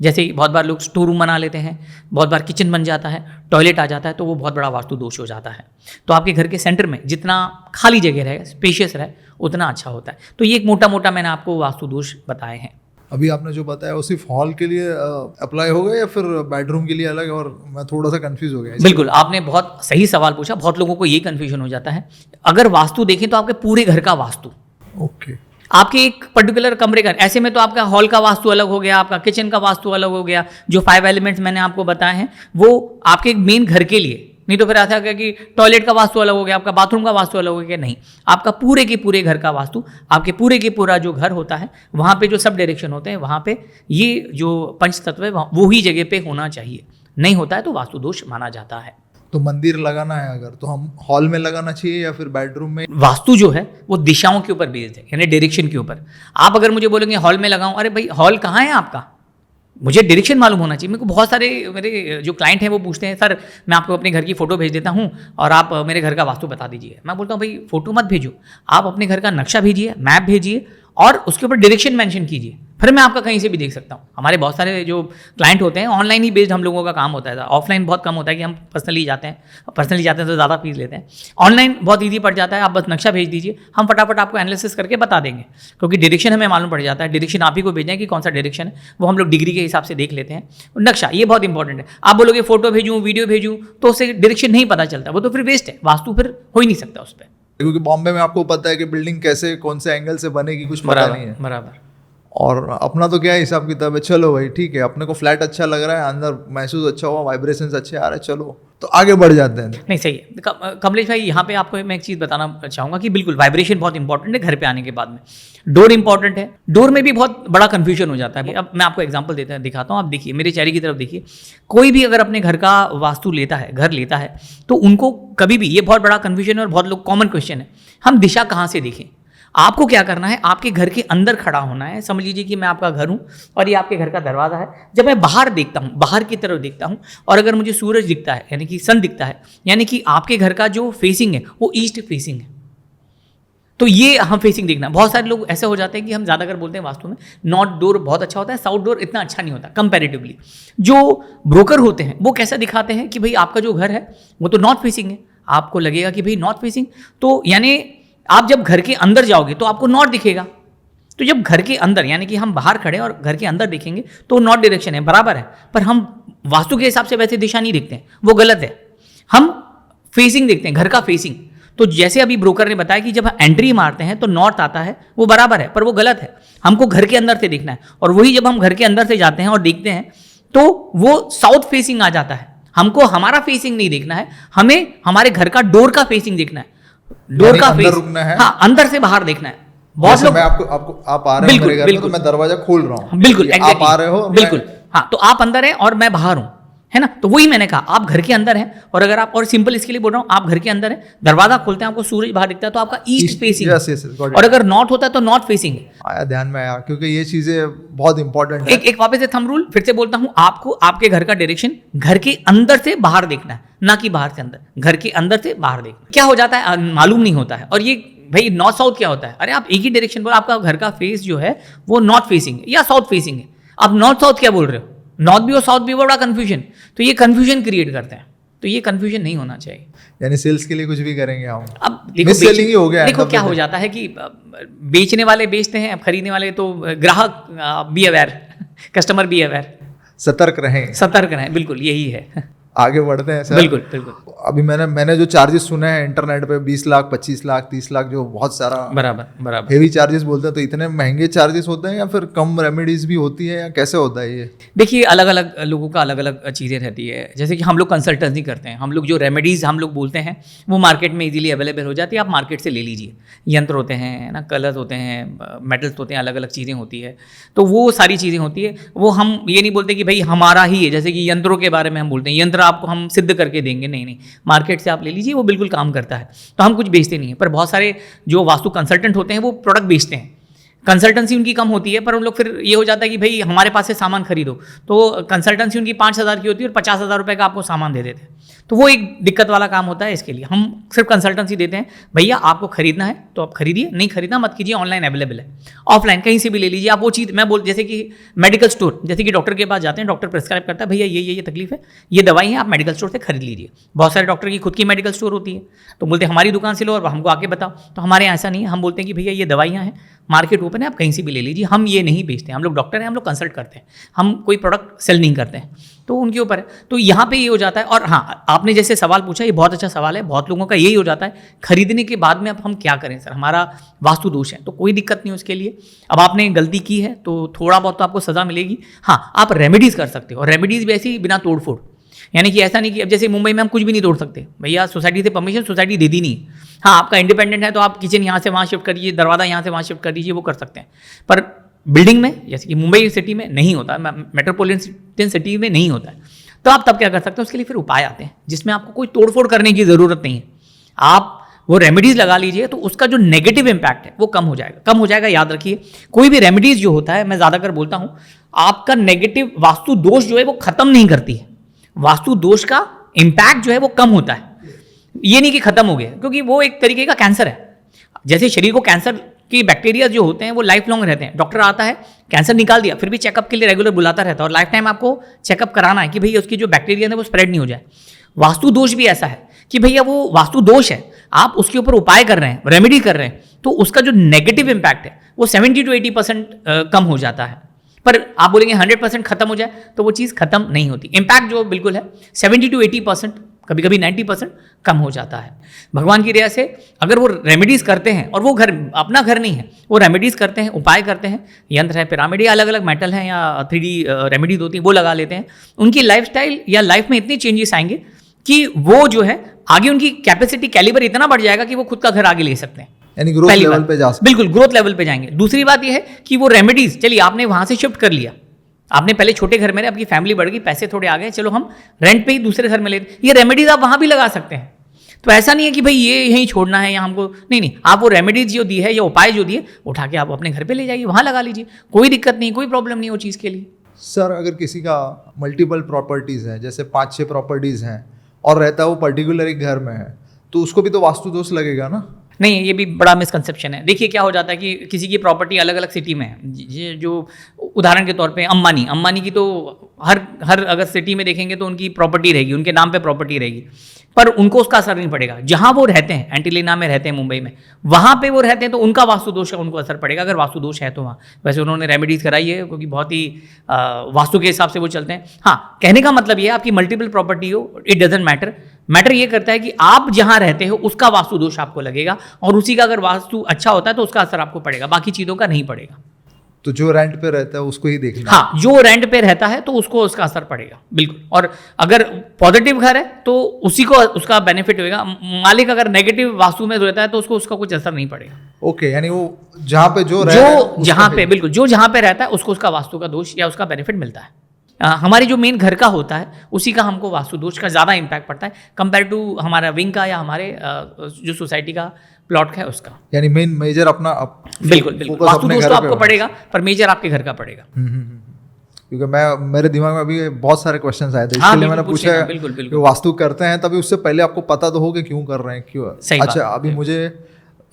जैसे बहुत बार लोग स्टोर रूम बना लेते हैं, बहुत बार किचन बन जाता है, टॉयलेट आ जाता है, तो वो बहुत बड़ा वास्तु दोष हो जाता है। तो आपके घर के सेंटर में जितना खाली जगह रहे, स्पेशियस रहे, उतना अच्छा होता है। तो ये एक मोटा मोटा मैंने आपको वास्तु दोष बताए हैं। अभी आपने जो बताया वो सिर्फ हॉल के लिए अप्लाई होगा या फिर बेडरूम के लिए अलग? और मैं थोड़ा सा कंफ्यूज हो गया। बिल्कुल, आपने बहुत सही सवाल पूछा। बहुत लोगों को ये कन्फ्यूजन हो जाता है। अगर वास्तु देखें तो आपके पूरे घर का वास्तु, ओके, आपके एक पर्टिकुलर कमरे का, ऐसे में तो आपका हॉल का वास्तु अलग हो गया, आपका किचन का वास्तु अलग हो गया। जो 5 एलिमेंट्स मैंने आपको बताए हैं वो आपके मेन घर के लिए, नहीं तो फिर ऐसा क्या कि टॉयलेट का वास्तु अलग हो गया, आपका बाथरूम का वास्तु अलग हो गया। नहीं, आपका पूरे के पूरे घर का वास्तु, आपके पूरे के पूरा जो घर होता है वहाँ पे जो सब डायरेक्शन होते हैं वहाँ पे ये जो पंच तत्व है वो ही जगह पे होना चाहिए। नहीं होता है तो वास्तु दोष माना जाता है। तो मंदिर लगाना है अगर, तो हम हॉल में लगाना चाहिए या फिर बेडरूम में? वास्तु जो है वो दिशाओं के ऊपर बेस्ड है, यानी डायरेक्शन के ऊपर। आप अगर मुझे बोलेंगे हॉल में लगाऊं, अरे भाई हॉल कहाँ है आपका, मुझे डायरेक्शन मालूम होना चाहिए। मेरे को बहुत सारे मेरे जो क्लाइंट हैं वो पूछते हैं सर मैं आपको अपने घर की फ़ोटो भेज देता हूँ और आप मेरे घर का वास्तु बता दीजिए। मैं बोलता हूँ भाई फ़ोटो मत भेजो, आप अपने घर का नक्शा भेजिए, मैप भेजिए और उसके ऊपर डायरेक्शन मेंशन कीजिए, फिर मैं आपका कहीं से भी देख सकता हूँ। हमारे बहुत सारे जो क्लाइंट होते हैं ऑनलाइन ही बेस्ड हम लोगों का काम होता है, ऑफलाइन बहुत कम होता है कि हम पर्सनली जाते हैं तो ज़्यादा फीस लेते हैं। ऑनलाइन बहुत ईजी पड़ जाता है, आप बस नक्शा भेज दीजिए, हम फटाफट आपको एनालिसिस करके बता देंगे, क्योंकि डायरेक्शन हमें मालूम पड़ जाता है। डायरेक्शन आप ही को भेजना है कि कौन सा डायरेक्शन है, वो हम लोग डिग्री के हिसाब से देख लेते हैं। नक्शा ये बहुत इंपॉर्टेंट है। आप बोलोगे फोटो भेजूँ, वीडियो भेजूँ, तो उससे डायरेक्शन नहीं पता चलता, वो तो फिर वेस्ट है, वास्तु फिर हो ही नहीं सकता उस पर। क्योंकि बॉम्बे में आपको पता है कि बिल्डिंग कैसे कौन से एंगल से बनेगी कुछ पता नहीं है। बराबर। और अपना तो क्या है हिसाब किताब है, चलो भाई ठीक है, अपने को फ्लैट अच्छा लग रहा है, अंदर महसूस अच्छा हुआ, वाइब्रेशंस अच्छे आ रहे हैं, चलो तो आगे बढ़ जाते हैं। नहीं सही है कमलेश भाई, यहाँ पे आपको मैं एक चीज़ बताना चाहूँगा कि बिल्कुल वाइब्रेशन बहुत इंपॉर्टेंट है घर पे आने के बाद में। डोर इंपॉर्टेंट है, डोर में भी बहुत बड़ा कन्फ्यूजन हो जाता है। अब मैं आपको एग्जांपल दिखाता हूँ, आप देखिए मेरे चेहरे की तरफ देखिए। कोई भी अगर अपने घर का वास्तु लेता है, घर लेता है, तो उनको कभी भी, ये बहुत बड़ा कन्फ्यूजन है और बहुत लोग कॉमन क्वेश्चन है, हम दिशा कहाँ से देखें। आपको क्या करना है, आपके घर के अंदर खड़ा होना है। समझ लीजिए कि मैं आपका घर हूँ और ये आपके घर का दरवाज़ा है। जब मैं बाहर देखता हूँ, बाहर की तरफ देखता हूँ, और अगर मुझे सूरज दिखता है यानी कि सन दिखता है, यानी कि आपके घर का जो फेसिंग है वो ईस्ट फेसिंग है, तो ये हम फेसिंग देखना। बहुत सारे लोग ऐसे हो जाते हैं कि हम ज़्यादातर बोलते हैं वास्तु में नॉर्थ डोर बहुत अच्छा होता है, साउथ डोर इतना अच्छा नहीं होता कंपैरेटिवली। जो ब्रोकर होते हैं वो कैसा दिखाते हैं कि भाई आपका जो घर है वो तो नॉर्थ फेसिंग है, आपको लगेगा कि भाई नॉर्थ फेसिंग, तो यानी आप जब घर के अंदर जाओगे तो आपको नॉर्थ दिखेगा। तो जब घर के अंदर यानी कि हम बाहर खड़े और घर के अंदर देखेंगे तो नॉर्थ डायरेक्शन है, बराबर है, पर हम वास्तु के हिसाब से वैसे दिशा नहीं देखते हैं, वो गलत है। हम फेसिंग देखते हैं, घर का फेसिंग। तो जैसे अभी ब्रोकर ने बताया कि जब एंट्री मारते हैं तो नॉर्थ आता है, वो बराबर है, पर वो गलत है। हमको घर के अंदर से देखना है, और वही जब हम घर के अंदर से जाते हैं और देखते हैं तो वो साउथ फेसिंग आ जाता है। हमको हमारा फेसिंग नहीं देखना है, हमें हमारे घर का डोर का फेसिंग देखना है, डोर का फेस रुकना है। हाँ, अंदर से बाहर देखना है। बहुत लोग, मैं आपको आप आ रहे हैं मेरे घर में तो मैं दरवाजा खोल रहा हूँ, बिल्कुल आप आ रहे हो, बिल्कुल हाँ, तो आप अंदर हैं और मैं बाहर हूँ, है ना। तो वही मैंने कहा, आप घर के अंदर हैं, और अगर आप, और सिंपल इसके लिए बोल रहा हूँ, आप घर के अंदर हैं, दरवाजा खोलते हैं, आपको सूरज बाहर दिखता है तो आपका ईस्ट फेसिंग, और अगर नॉर्थ होता है तो नॉर्थ फेसिंग है। आया ध्यान में आया, क्योंकि ये चीजें बहुत इंपॉर्टेंट है। एक वापस से थंब रूल फिर से बोलता हूँ, आपको आपके घर का डायरेक्शन घर के अंदर से बाहर देखना है, ना कि बाहर से अंदर। घर के अंदर से बाहर देखना। क्या हो जाता है मालूम नहीं होता है, और ये भाई नॉर्थ साउथ क्या होता है, अरे आप एक ही डायरेक्शन बोलो, आपका घर का फेस जो है वो नॉर्थ फेसिंग है या साउथ फेसिंग है, आप नॉर्थ साउथ क्या बोल रहे हो, नॉर्थ भी और साउथ भी, बड़ा कंफ्यूजन। तो ये कंफ्यूजन क्रिएट करते हैं, तो ये कंफ्यूजन नहीं होना चाहिए। यानी सेल्स के लिए कुछ भी करेंगे हम, अब देखो सेलिंग ही हो गया। देखो क्या हो जाता है कि बेचने वाले बेचते हैं, अब खरीदने वाले तो ग्राहक be aware, customer be aware, सतर्क रहें, बिल्कुल यही है। आगे बढ़ते हैं सर। बिल्कुल बिल्कुल। अभी मैंने जो चार्जेस सुने हैं इंटरनेट पे 20 लाख 25 लाख 30 लाख, जो बहुत सारा बराबर हेवी चार्जेस बोलते हैं, तो इतने महंगे चार्जेस होते हैं या फिर कम रेमेडीज भी होती है, या कैसे होता है ये? देखिए अलग अलग लोगों का अलग अलग चीज़ें रहती है। जैसे कि हम लोग कंसल्टेंसी करते हैं, हम लोग जो रेमेडीज़ हम लोग बोलते हैं वो मार्केट में इजीली अवेलेबल हो जाती है, आप मार्केट से ले लीजिए। यंत्र होते हैं ना, कलर्स होते हैं, मेटल्स होते हैं, अलग अलग चीज़ें होती है, तो वो सारी चीज़ें होती है। वो हम ये नहीं बोलते कि भाई हमारा ही है, जैसे कि यंत्रों के बारे में हम बोलते हैं यंत्र आपको हम सिद्ध करके देंगे, नहीं, मार्केट से आप ले लीजिए, वो बिल्कुल काम करता है। तो हम कुछ बेचते नहीं है, पर बहुत सारे जो वास्तु कंसल्टेंट होते हैं वो प्रोडक्ट बेचते हैं। कंसल्टेंसी उनकी कम होती है, पर उन लोग फिर ये हो जाता है कि भाई हमारे पास से सामान खरीदो, तो कंसल्टेंसी उनकी 5,000 की होती है और 50,000 रुपये का आपको सामान दे देते हैं। तो वो एक दिक्कत वाला काम होता है। इसके लिए हम सिर्फ कंसल्टेंसी देते हैं, भैया आपको खरीदना है तो आप खरीदिए, नहीं खरीदना मत कीजिए, ऑनलाइन अवेलेबल है, ऑफलाइन कहीं से भी ले लीजिए आप। वो चीज़ मैं जैसे कि मेडिकल स्टोर, जैसे कि डॉक्टर के पास जाते हैं, डॉक्टर प्रिस्क्राइब करता है भैया ये तकलीफ है, ये दवाई है, आप मेडिकल स्टोर से खरीद लीजिए। बहुत सारे डॉक्टर की खुद की मेडिकल स्टोर होती है, तो बोलते हैं हमारी दुकान से लो और हमको आके बताओ। तो हमारे यहाँ ऐसा नहीं है, हम बोलते हैं कि भैया ये दवाइयाँ हैं, मार्केट ओपन है, आप कहीं से भी ले लीजिए। हम ये नहीं बेचते, हम लोग डॉक्टर हैं, हम लोग कंसल्ट करते हैं, हम कोई प्रोडक्ट सेल नहीं करते हैं, तो उनके ऊपर है। तो यहाँ पे ये हो जाता है। और हाँ, आपने जैसे सवाल पूछा, ये बहुत अच्छा सवाल है। बहुत लोगों का यही हो जाता है, खरीदने के बाद में अब हम क्या करें सर, हमारा वास्तु दोष है। तो कोई दिक्कत नहीं उसके लिए, अब आपने गलती की है तो थोड़ा बहुत तो आपको सज़ा मिलेगी। हाँ, आप रेमेडीज़ कर सकते हो, और रेमेडीज़ भी ऐसी बिना तोड़ फोड़, यानी कि ऐसा नहीं कि अब जैसे मुंबई में हम कुछ भी नहीं तोड़ सकते, भैया सोसाइटी से परमिशन सोसाइटी देती नहीं। हाँ, आपका इंडिपेंडेंट है तो आप किचन यहाँ से वहाँ शिफ्ट करिए, दरवाज़ा यहाँ से वहाँ शिफ्ट कर दीजिए, वो कर सकते हैं। पर बिल्डिंग में, जैसे कि मुंबई सिटी में नहीं होता, मेट्रोपॉलिटन सिटी में नहीं होता है, तो आप तब क्या कर सकते हैं, उसके लिए फिर उपाय आते हैं जिसमें आपको कोई तोड़फोड़ करने की ज़रूरत नहीं है। आप वो रेमेडीज़ लगा लीजिए, तो उसका जो नेगेटिव इम्पैक्ट है वो कम हो जाएगा। याद रखिए, कोई भी रेमेडीज़ जो होता है, मैं ज़्यादातर बोलता हूँ, आपका नेगेटिव वास्तु दोष जो है वो खत्म नहीं करती है, वास्तु दोष का इम्पैक्ट जो है वो कम होता है। ये नहीं कि खत्म हो गया, क्योंकि वो एक तरीके का कैंसर है। जैसे शरीर को कैंसर की बैक्टीरिया जो होते हैं वो लाइफ लॉन्ग रहते हैं। डॉक्टर आता है, कैंसर निकाल दिया, फिर भी चेकअप के लिए रेगुलर बुलाता रहता है, और लाइफ टाइम आपको चेकअप कराना है कि भैया उसकी जो बैक्टीरिया है वो स्प्रेड नहीं हो जाए। वास्तु दोष भी ऐसा है कि भैया वो वास्तु दोष है, आप उसके ऊपर उपाय कर रहे हैं, रेमेडी कर रहे हैं, तो उसका जो नेगेटिव इम्पैक्ट है वो 70 to 80% कम हो जाता है। पर आप बोलेंगे 100% खत्म हो जाए, तो वो चीज़ खत्म नहीं होती। इम्पैक्ट जो बिल्कुल है 70 to 80% कभी कभी 90% कम हो जाता है। भगवान की दया से अगर वो रेमेडीज़ करते हैं, और वो घर अपना घर नहीं है, वो रेमेडीज़ करते हैं, उपाय करते हैं, यंत्र है, पिरामिड या अलग अलग मेटल हैं या 3D रेमेडीज होती हैं, वो लगा लेते हैं, उनकी लाइफस्टाइल या लाइफ में इतने चेंजेस आएंगे कि वो जो है आगे उनकी कैपेसिटी कैलिबर इतना बढ़ जाएगा कि वो खुद का घर आगे ले सकते हैं, यानी ग्रोथ लेवल पे जा सकते। बिल्कुल ग्रोथ लेवल पे जाएंगे। दूसरी बात यह है कि वो रेमेडीज, चलिए आपने वहां से शिफ्ट कर लिया, आपने पहले छोटे घर में रहे, आपकी फैमिली बढ़ गई, पैसे थोड़े आ गए, चलो हम रेंट पे ही दूसरे घर में लेते, ये रेमेडीज आप वहां भी लगा सकते हैं। तो ऐसा नहीं है कि भाई ये यहीं छोड़ना है या हमको, नहीं, आप वो रेमेडीज जो दी है या उपाय जो दिए उठा के आप अपने घर पे ले जाइए, वहां लगा लीजिए, कोई दिक्कत नहीं, कोई प्रॉब्लम नहीं वो चीज़ के लिए। सर अगर किसी का मल्टीपल प्रॉपर्टीज़ है, जैसे 5-6 प्रॉपर्टीज़ हैं और रहता है वो पर्टिकुलर एक घर में है, तो उसको भी तो वास्तु दोष लगेगा ना? नहीं, ये भी बड़ा मिसकंसेप्शन है। देखिए क्या हो जाता है कि किसी की प्रॉपर्टी अलग अलग सिटी में है, ये जो उदाहरण के तौर पे अंबानी की तो हर अगर सिटी में देखेंगे तो उनकी प्रॉपर्टी रहेगी, उनके नाम पे प्रॉपर्टी रहेगी, पर उनको उसका असर नहीं पड़ेगा। जहाँ वो रहते हैं, एंटीलिना में रहते हैं मुंबई में, वहाँ पे वो रहते हैं तो उनका वास्तु दोष का उनको असर पड़ेगा, अगर वास्तु दोष है तो वहाँ। वैसे उन्होंने रेमेडीज कराई है क्योंकि बहुत ही वास्तु के हिसाब से वो चलते हैं। हाँ, कहने का मतलब ये है आपकी मल्टीपल प्रॉपर्टी हो, इट डजेंट मैटर ये करता है कि आप जहाँ रहते हो उसका वास्तु दोष आपको लगेगा, और उसी का अगर वास्तु अच्छा होता है तो उसका असर आपको पड़ेगा, बाकी चीज़ों का नहीं पड़ेगा। तो जो रेंट पे रहता है उसको ही देखना। हाँ, जो रेंट पे रहता है तो उसको उसका असर पड़ेगा, बिल्कुल। और अगर पॉजिटिव घर है तो उसी को उसका बेनिफिट होगा। मालिक अगर नेगेटिव वास्तु में रहता है तो उसका कुछ असर नहीं पड़ेगा। ओके, यानी वो जहाँ पे बिल्कुल जो जहाँ पे रहता है उसको उसका वास्तु का दोष या उसका बेनिफिट मिलता है। हमारी जो मेन घर का होता है उसी का हमको वास्तु दोष का ज़्यादा इम्पैक्ट पड़ता है कंपेयर टू हमारा विंग का या हमारे जो सोसाइटी का प्लॉट है उसका। यानी मेन मेजर अपना बिल्कुल वास्तु दोष तो आपको पड़ेगा, पर मेजर आपके घर का पड़ेगा। क्योंकि मेरे दिमाग में अभी बहुत सारे क्वेश्चंस आए थे, इसलिए मैंने पूछा कि वास्तु करते हैं तभी उससे पहले आपको पता तो हो कि क्यों कर रहे हैं, क्यों। अच्छा, अभी मुझे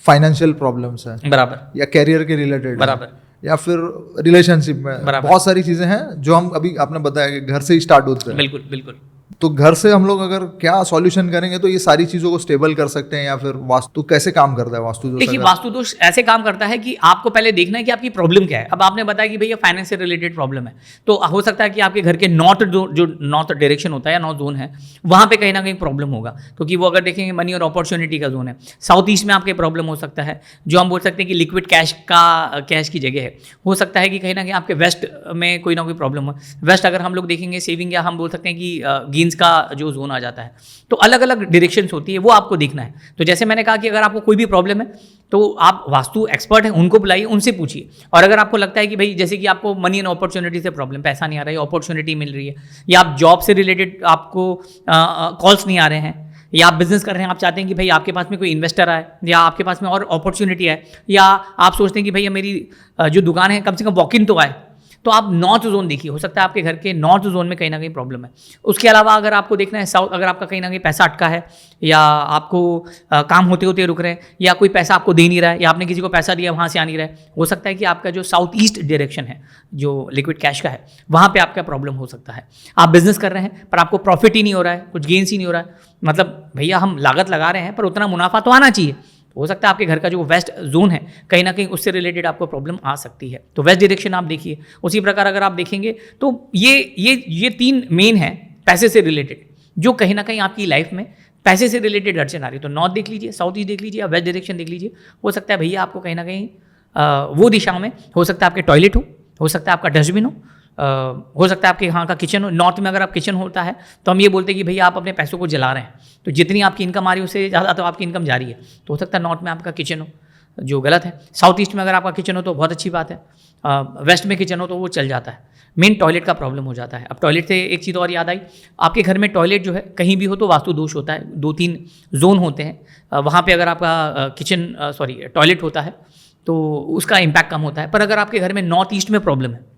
फाइनेंशियल प्रॉब्लम्स है बराबर, या कैरियर के रिलेटेड बराबर, या फिर रिलेशनशिप में बहुत सारी चीजें हैं जो हम अभी आपने बताया कि घर से ही स्टार्ट होते हैं। बिल्कुल। तो घर से हम लोग अगर क्या सॉल्यूशन करेंगे तो ये सारी चीज़ों को स्टेबल कर सकते हैं, या फिर वास्तु कैसे काम करता है वास्तु दोष? देखिए, वास्तु दोष ऐसे काम करता है कि आपको पहले देखना है कि आपकी प्रॉब्लम क्या है। अब आपने बताया कि भैया फाइनेंस से रिलेटेड प्रॉब्लम है, तो हो सकता है कि आपके घर के नॉर्थ जो नॉर्थ डायरेक्शन होता है या नॉर्थ जोन है वहाँ पे कहीं ना कहीं प्रॉब्लम होगा, क्योंकि वो अगर देखेंगे मनी और अपॉर्चुनिटी का जोन है। साउथ ईस्ट में आपके प्रॉब्लम हो सकता है, जो हम बोल सकते हैं कि लिक्विड कैश की जगह है। हो सकता है कि कहीं ना कहीं आपके वेस्ट में कोई ना कोई प्रॉब्लम हो। वेस्ट अगर हम लोग देखेंगे सेविंग, या हम बोल सकते हैं कि गेन्स का जो जोन आ जाता है, तो अलग अलग डायरेक्शंस होती है, वो आपको देखना है। तो जैसे मैंने कहा कि अगर आपको कोई भी प्रॉब्लम है तो आप वास्तु एक्सपर्ट हैं, उनको बुलाइए, उनसे पूछिए। और अगर आपको लगता है कि भाई जैसे कि आपको मनी एंड अपॉर्चुनिटी से प्रॉब्लम, पैसा नहीं आ रहा है, अपॉर्चुनिटी मिल रही है, या आप जॉब से रिलेटेड आपको कॉल्स नहीं आ रहे हैं, या आप बिजनेस कर रहे हैं, आप चाहते हैं कि भाई आपके पास में कोई इन्वेस्टर आए, या आपके पास में और अपॉर्चुनिटी आए, या आप सोचते हैं कि भैया मेरी जो दुकान है कम से कम वॉक इन तो आए, तो आप नॉर्थ जोन देखिए। हो सकता है आपके घर के नॉर्थ जोन में कहीं ना कहीं प्रॉब्लम है। उसके अलावा अगर आपको देखना है साउथ, अगर आपका कहीं ना कहीं पैसा अटका है, या आपको काम होते होते रुक रहे हैं, या कोई पैसा आपको दे नहीं रहा है, या आपने किसी को पैसा दिया वहाँ से आ नहीं रहा है, हो सकता है कि आपका जो साउथ ईस्ट डायरेक्शन है जो लिक्विड कैश का है वहाँ पर आपका प्रॉब्लम हो सकता है। आप बिजनेस कर रहे हैं पर आपको प्रॉफिट ही नहीं हो रहा है, कुछ गेन्स ही नहीं हो रहा है, मतलब भैया हम लागत लगा रहे हैं पर उतना मुनाफा तो आना चाहिए। हो सकता है आपके घर का जो वेस्ट जोन है कहीं ना कहीं उससे रिलेटेड आपको प्रॉब्लम आ सकती है, तो वेस्ट डायरेक्शन आप देखिए। उसी प्रकार अगर आप देखेंगे तो ये 3 मेन है पैसे से रिलेटेड, जो कहीं ना कहीं आपकी लाइफ में पैसे से रिलेटेड अड़चन आ रही है। तो नॉर्थ देख लीजिए, साउथ ईस्ट देख लीजिए, या वेस्ट डायरेक्शन देख लीजिए। हो सकता है भैया आपको कहीं ना कहीं वो दिशा में, हो सकता है आपके टॉयलेट हो सकता है आपका डस्टबिन हो सकता है आपके यहाँ का किचन हो। नॉर्थ में अगर आप किचन होता है तो हम ये बोलते हैं कि भैया आप अपने पैसों को जला रहे हैं, तो जितनी आपकी इनकम आ रही है उससे ज़्यादा तो आपकी इनकम जा रही है। तो हो सकता है नॉर्थ में आपका किचन हो, जो गलत है। साउथ ईस्ट में अगर आपका किचन हो तो बहुत अच्छी बात है, वेस्ट में किचन हो तो वो चल जाता है। मेन टॉयलेट का प्रॉब्लम हो जाता है। अब टॉयलेट से एक चीज़ और याद आई, आपके घर में टॉयलेट जो है कहीं भी हो तो वास्तु दोष होता है। 2-3 जोन होते हैं, वहाँ पे अगर आपका टॉयलेट होता है तो उसका इम्पैक्ट कम होता है। पर अगर आपके घर में नॉर्थ ईस्ट में प्रॉब्लम है,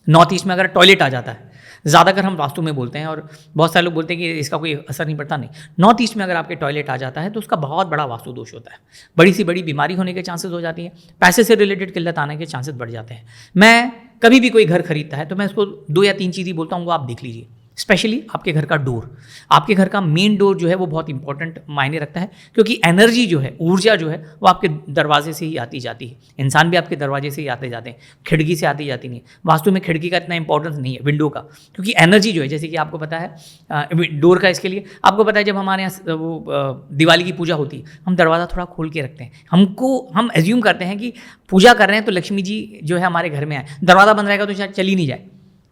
नॉर्थ ईस्ट में अगर टॉयलेट आ जाता है, ज़्यादातर हम वास्तु में बोलते हैं और बहुत सारे लोग बोलते हैं कि इसका कोई असर नहीं पड़ता, नहीं। नॉर्थ ईस्ट में अगर आपके टॉयलेट आ जाता है तो उसका बहुत बड़ा वास्तु दोष होता है, बड़ी सी बड़ी बीमारी होने के चांसेस हो जाती हैं, पैसे से रिलेटेड किल्लत आने के चांसेस बढ़ जाते हैं। मैं कभी भी कोई घर खरीदता है तो मैं उसको 2 या 3 चीज़ ही बोलता हूँ, वो आप देख लीजिए। स्पेशली आपके घर का डोर, आपके घर का मेन डोर जो है वो बहुत इंपॉर्टेंट मायने रखता है, क्योंकि एनर्जी जो है, ऊर्जा जो है वो आपके दरवाजे से ही आती जाती है। इंसान भी आपके दरवाजे से ही आते जाते हैं, खिड़की से आती जाती नहीं है। वास्तु में खिड़की का इतना इंपॉर्टेंस नहीं है, विंडो का, क्योंकि एनर्जी जो है, जैसे कि आपको पता है डोर का, इसके लिए आपको पता है जब हमारे यहाँ वो दिवाली की पूजा होती है, हम दरवाज़ा थोड़ा खोल के रखते हैं। हम एज्यूम करते हैं कि पूजा कर रहे हैं तो लक्ष्मी जी जो है हमारे घर में आए, दरवाज़ा बंद रहेगा तो शायद चल ही नहीं जाए,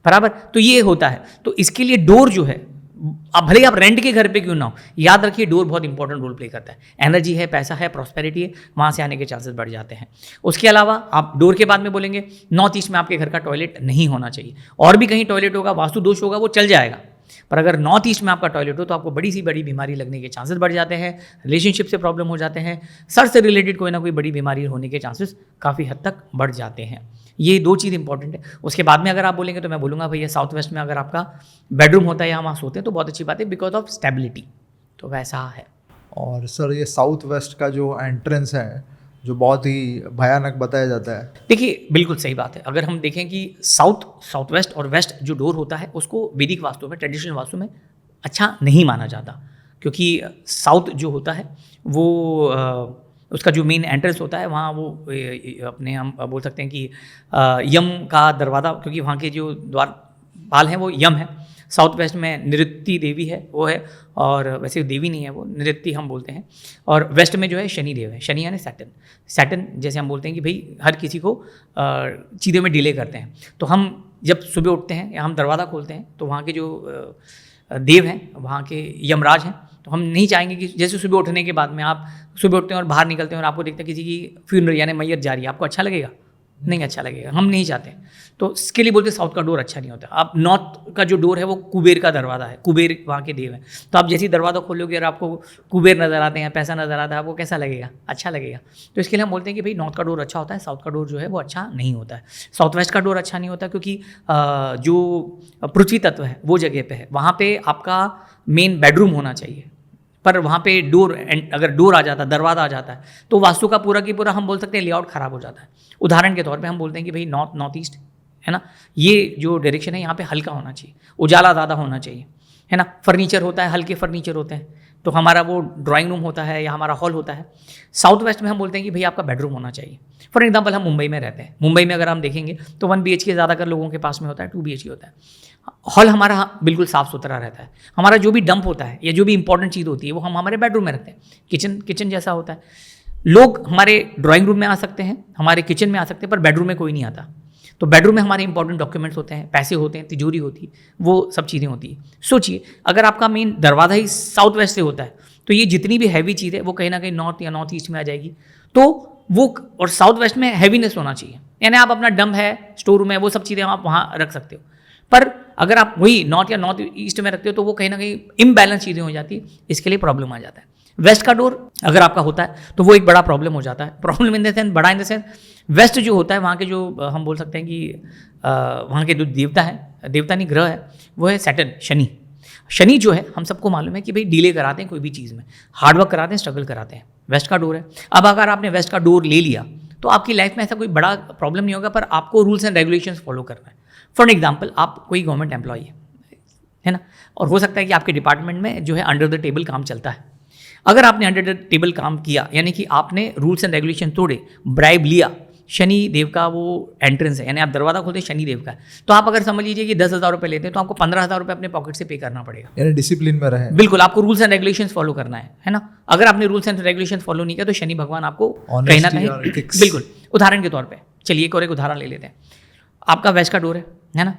बराबर। तो ये होता है। तो इसके लिए डोर जो है, अब भले आप रेंट के घर पे क्यों ना हो, याद रखिए डोर बहुत इंपॉर्टेंट रोल प्ले करता है। एनर्जी है, पैसा है, प्रॉस्पेरिटी है, वहाँ से आने के चांसेस बढ़ जाते हैं। उसके अलावा आप डोर के बाद में बोलेंगे नॉर्थ ईस्ट में आपके घर का टॉयलेट नहीं होना चाहिए। और भी कहीं टॉयलेट होगा, वास्तु दोष होगा, वो चल जाएगा, पर अगर नॉर्थ ईस्ट में आपका टॉयलेट हो तो आपको बड़ी सी बड़ी बीमारी लगने के चांसेस बढ़ जाते हैं, रिलेशनशिप से प्रॉब्लम हो जाते हैं, सर से रिलेटेड कोई ना कोई बड़ी बीमारी होने के चांसेस काफ़ी हद तक बढ़ जाते हैं। ये दो चीज़ इंपॉर्टेंट है। उसके बाद में अगर आप बोलेंगे तो मैं बोलूँगा भैया साउथ वेस्ट में अगर आपका बेडरूम होता है या वहाँ सोते हैं तो बहुत अच्छी बात है, बिकॉज ऑफ स्टेबिलिटी। तो वैसा है। और सर ये साउथ वेस्ट का जो एंट्रेंस है जो बहुत ही भयानक बताया जाता है। देखिए बिल्कुल सही बात है। अगर हम देखें कि साउथ वेस्ट और वेस्ट जो डोर होता है उसको वैदिक वास्तु में, ट्रेडिशनल वास्तु में अच्छा नहीं माना जाता, क्योंकि साउथ जो होता है वो उसका जो मेन एंट्रेंस होता है वहाँ वो अपने हम बोल सकते हैं कि यम का दरवाज़ा, क्योंकि वहाँ के जो द्वारपाल हैं वो यम है। साउथ वेस्ट में नृत्ति देवी है, वो है, और वैसे देवी नहीं है, वो नृत्ति हम बोलते हैं। और वेस्ट में जो है शनि देव है, शनि यानी सैटर्न जैसे हम बोलते हैं कि भाई हर किसी को चीज़ों में डिले करते हैं। तो हम जब सुबह उठते हैं या हम दरवाज़ा खोलते हैं तो वहाँ के जो देव हैं, वहाँ के यमराज हैं, तो हम नहीं चाहेंगे कि जैसे सुबह उठने के बाद में आप सुबह उठते हैं और बाहर निकलते हैं और आपको देखते हैं किसी की फ्यूनरल यानी मैयत जा रही है, आपको अच्छा लगेगा? नहीं अच्छा लगेगा, हम नहीं चाहते। तो इसके लिए बोलते साउथ का डोर अच्छा नहीं होता। अब नॉर्थ का जो डोर है वो कुबेर का दरवाज़ा है, कुबेर वहाँ के देव है। तो आप जैसे ही दरवाज़ा खोलोगे और आपको कुबेर नज़र आते हैं, पैसा नज़र आता है, आपको कैसा लगेगा? अच्छा लगेगा। तो इसके लिए हम बोलते हैं कि भाई नॉर्थ का डोर अच्छा होता है, साउथ का डोर जो है वो अच्छा नहीं होता है। साउथ वेस्ट का डोर अच्छा नहीं होता क्योंकि जो पृथ्वी तत्व है वो जगह पे है, वहाँ पे आपका मेन बेडरूम होना चाहिए, पर वहाँ पे डोर, अगर डोर आ जाता है, दरवाज़ा आ जाता है, तो वास्तु का पूरा की पूरा हम बोल सकते हैं लेआउट ख़राब हो जाता है। उदाहरण के तौर पे हम बोलते हैं कि भाई नॉर्थ ईस्ट है ना, ये जो डायरेक्शन है यहाँ पे हल्का होना चाहिए, उजाला ज़्यादा होना चाहिए, है ना। फर्नीचर होता है, हल्के फर्नीचर होते हैं, तो हमारा वो ड्राइंग रूम होता है या हमारा हॉल होता है। साउथ वेस्ट में हम बोलते हैं कि भाई आपका बेडरूम होना चाहिए। फॉर एग्जाम्पल हम मुंबई में रहते हैं, मुंबई में अगर हम देखेंगे तो 1 BHK ज़्यादातर लोगों के पास में होता है, 2 BHK होता है। हॉल हमारा बिल्कुल साफ़ सुथरा रहता है, हमारा जो भी डंप होता है या जो भी इंपॉर्टेंट चीज़ होती है वो हम हमारे बेडरूम में रखते हैं। किचन जैसा होता है, लोग हमारे ड्राइंग रूम में आ सकते हैं, हमारे किचन में आ सकते हैं, पर बेडरूम में कोई नहीं आता। तो बेडरूम में हमारे इंपॉर्टेंट डॉक्यूमेंट्स होते हैं, पैसे होते हैं, तिजोरी होती है, वो सब चीज़ें होती है। सोचिए अगर आपका मेन दरवाज़ा ही साउथ वेस्ट से होता है तो ये जितनी भी हैवी चीज़ है वो कहीं ना कहीं नॉर्थ या नॉर्थ ईस्ट में आ जाएगी। तो वो, और साउथ वेस्ट में हैवीनेस होना चाहिए, यानी आप अपना डंप है, स्टोर रूम है, वो सब चीज़ें आप वहाँ रख सकते हो। पर अगर आप वही नॉर्थ या नॉर्थ ईस्ट में रखते हो तो वो कहीं ना कहीं इम्बैलेंस चीज़ें हो जाती है, इसके लिए प्रॉब्लम आ जाता है। वेस्ट का डोर अगर आपका होता है तो वो एक बड़ा प्रॉब्लम हो जाता है। प्रॉब्लम इन द सेंस, बड़ा इन द सेंस, वेस्ट जो होता है वहाँ के जो हम बोल सकते हैं कि वहाँ के जो देवता है, देवता नहीं ग्रह है, वो है सैटर्न, शनि जो है हम सबको मालूम है कि भाई डिले कराते हैं कोई भी चीज़ में, हार्डवर्क कराते हैं, स्ट्रगल कराते हैं। वेस्ट का डोर है। अब अगर आपने वेस्ट का डोर ले लिया तो आपकी लाइफ में ऐसा कोई बड़ा प्रॉब्लम नहीं होगा, पर आपको रूल्स एंड रेगुलेशंस फॉलो करना है। फॉर एग्जांपल आप कोई गवर्नमेंट एम्प्लॉई है ना, और हो सकता है कि आपके डिपार्टमेंट में जो है अंडर द टेबल काम चलता है। अगर आपने अंडर द टेबल काम किया, यानी कि आपने रूल्स एंड रेगुलेशन तोड़े, ब्राइब लिया, शनि देव का वो एंट्रेंस है, यानी आप दरवाजा खोलते शनि देव का है, तो आप अगर समझ लीजिए कि 10,000 रुपये लेते हैं तो आपको 15,000 रुपये अपने पॉकेट से पे करना पड़ेगा, यानी डिसिप्लिन में रहे। बिल्कुल, आपको रूल्स एंड रेगुलेशंस फॉलो करना है ना। अगर आपने रूल्स एंड रेगुलेशंस फॉलो नहीं किया तो शनि भगवान आपको कहीं ना कहीं, बिल्कुल। उदाहरण के तौर पे चलिए एक और एक उदाहरण ले लेते हैं। आपका वेस्ट का डोर है ना,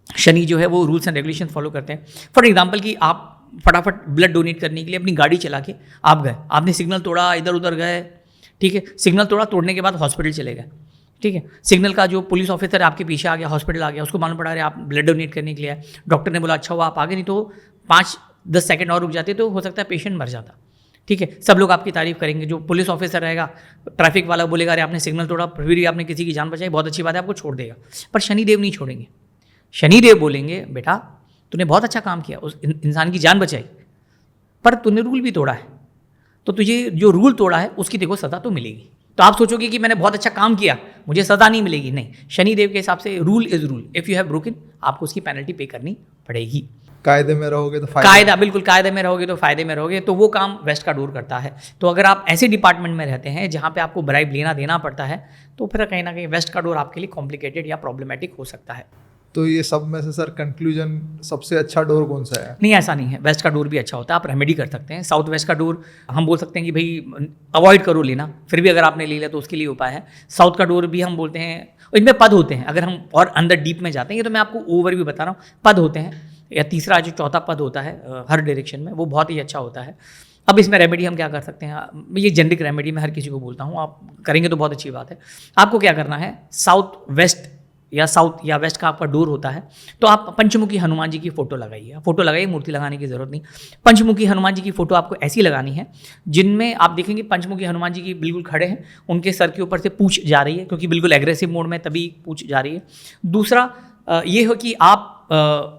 शनि जो है वो रूल्स एंड रेगुलेशन फॉलो करते हैं। फॉर एग्जाम्पल कि आप फटाफट ब्लड डोनेट करने के लिए अपनी गाड़ी चला के आप गए, आपने सिग्नल तोड़ा, इधर उधर गए, ठीक है, सिग्नल तोड़ा, तोड़ने के बाद हॉस्पिटल चले गए, ठीक है, सिग्नल का जो पुलिस ऑफिसर आपके पीछे आ गया, हॉस्पिटल आ गया, उसको मालूम पड़ा रहे आप ब्लड डोनेट करने के लिए आए, डॉक्टर ने बोला अच्छा हुआ आप आगे, नहीं तो 5-10 सेकंड और रुक जाते तो हो सकता है पेशेंट मर जाता, ठीक है। सब लोग आपकी तारीफ करेंगे, जो पुलिस ऑफिसर रहेगा, ट्रैफिक वाला बोलेगा अरे आपने सिग्नल तोड़ा फिर भी आपने किसी की जान बचाई, बहुत अच्छी बात है, आपको छोड़ देगा। पर शनिदेव नहीं छोड़ेंगे, शनिदेव बोलेंगे बेटा तूने बहुत अच्छा काम किया, उस इंसान की जान बचाई, पर तूने रूल भी तोड़ा है, तो तुझे जो रूल तोड़ा है उसकी देखो सज़ा तो मिलेगी। तो आप सोचोगे कि मैंने बहुत अच्छा काम किया, मुझे सज़ा नहीं मिलेगी। नहीं, शनिदेव के हिसाब से rule is rule, if you have broken आपको उसकी पेनल्टी पे करनी पड़ेगी। कायदे में रहोगे तो फायदा। कायदा, बिल्कुल कायदे में रहोगे तो फायदे में रहोगे, तो वो काम वेस्ट का डोर करता है। तो अगर आप ऐसे डिपार्टमेंट में रहते हैं जहाँ पे आपको ब्राइब लेना देना पड़ता है, तो फिर कहीं ना कहीं वेस्ट का डोर आपके लिए कॉम्प्लिकेटेड या प्रॉब्लमेटिक हो सकता है। तो ये सब में से सर कंक्लूजन सबसे अच्छा डोर कौन सा है? नहीं, ऐसा नहीं है, वेस्ट का डोर भी अच्छा होता है, आप रेमेडी कर सकते हैं। साउथ वेस्ट का डोर हम बोल सकते हैं कि भाई अवॉइड करो लेना, फिर भी अगर आपने ले लिया तो उसके लिए उपाय है। साउथ का डोर भी हम बोलते हैं, इनमें पद होते हैं, अगर हम और अंदर डीप में जाते हैं, ये तो मैं आपको ओवरव्यू बता रहा हूँ, पद होते हैं, या तीसरा जो चौथा पद होता है हर डायरेक्शन में, वो बहुत ही अच्छा होता है। अब इसमें रेमेडी हम क्या कर सकते हैं, ये जेनरिक रेमेडी मैं हर किसी को बोलता हूँ, आप करेंगे तो बहुत अच्छी बात है। आपको क्या करना है, साउथ वेस्ट या साउथ या वेस्ट का आपका डोर होता है, तो आप पंचमुखी हनुमान जी की फोटो लगाइए। फोटो लगाइए, मूर्ति लगाने की जरूरत नहीं। पंचमुखी हनुमान जी की फोटो आपको ऐसी लगानी है जिनमें आप देखेंगे पंचमुखी हनुमान जी की बिल्कुल खड़े हैं, उनके सर के ऊपर से पूंछ जा रही है, क्योंकि बिल्कुल एग्रेसिव मोड में तभी पूंछ जा रही है। दूसरा ये हो कि आप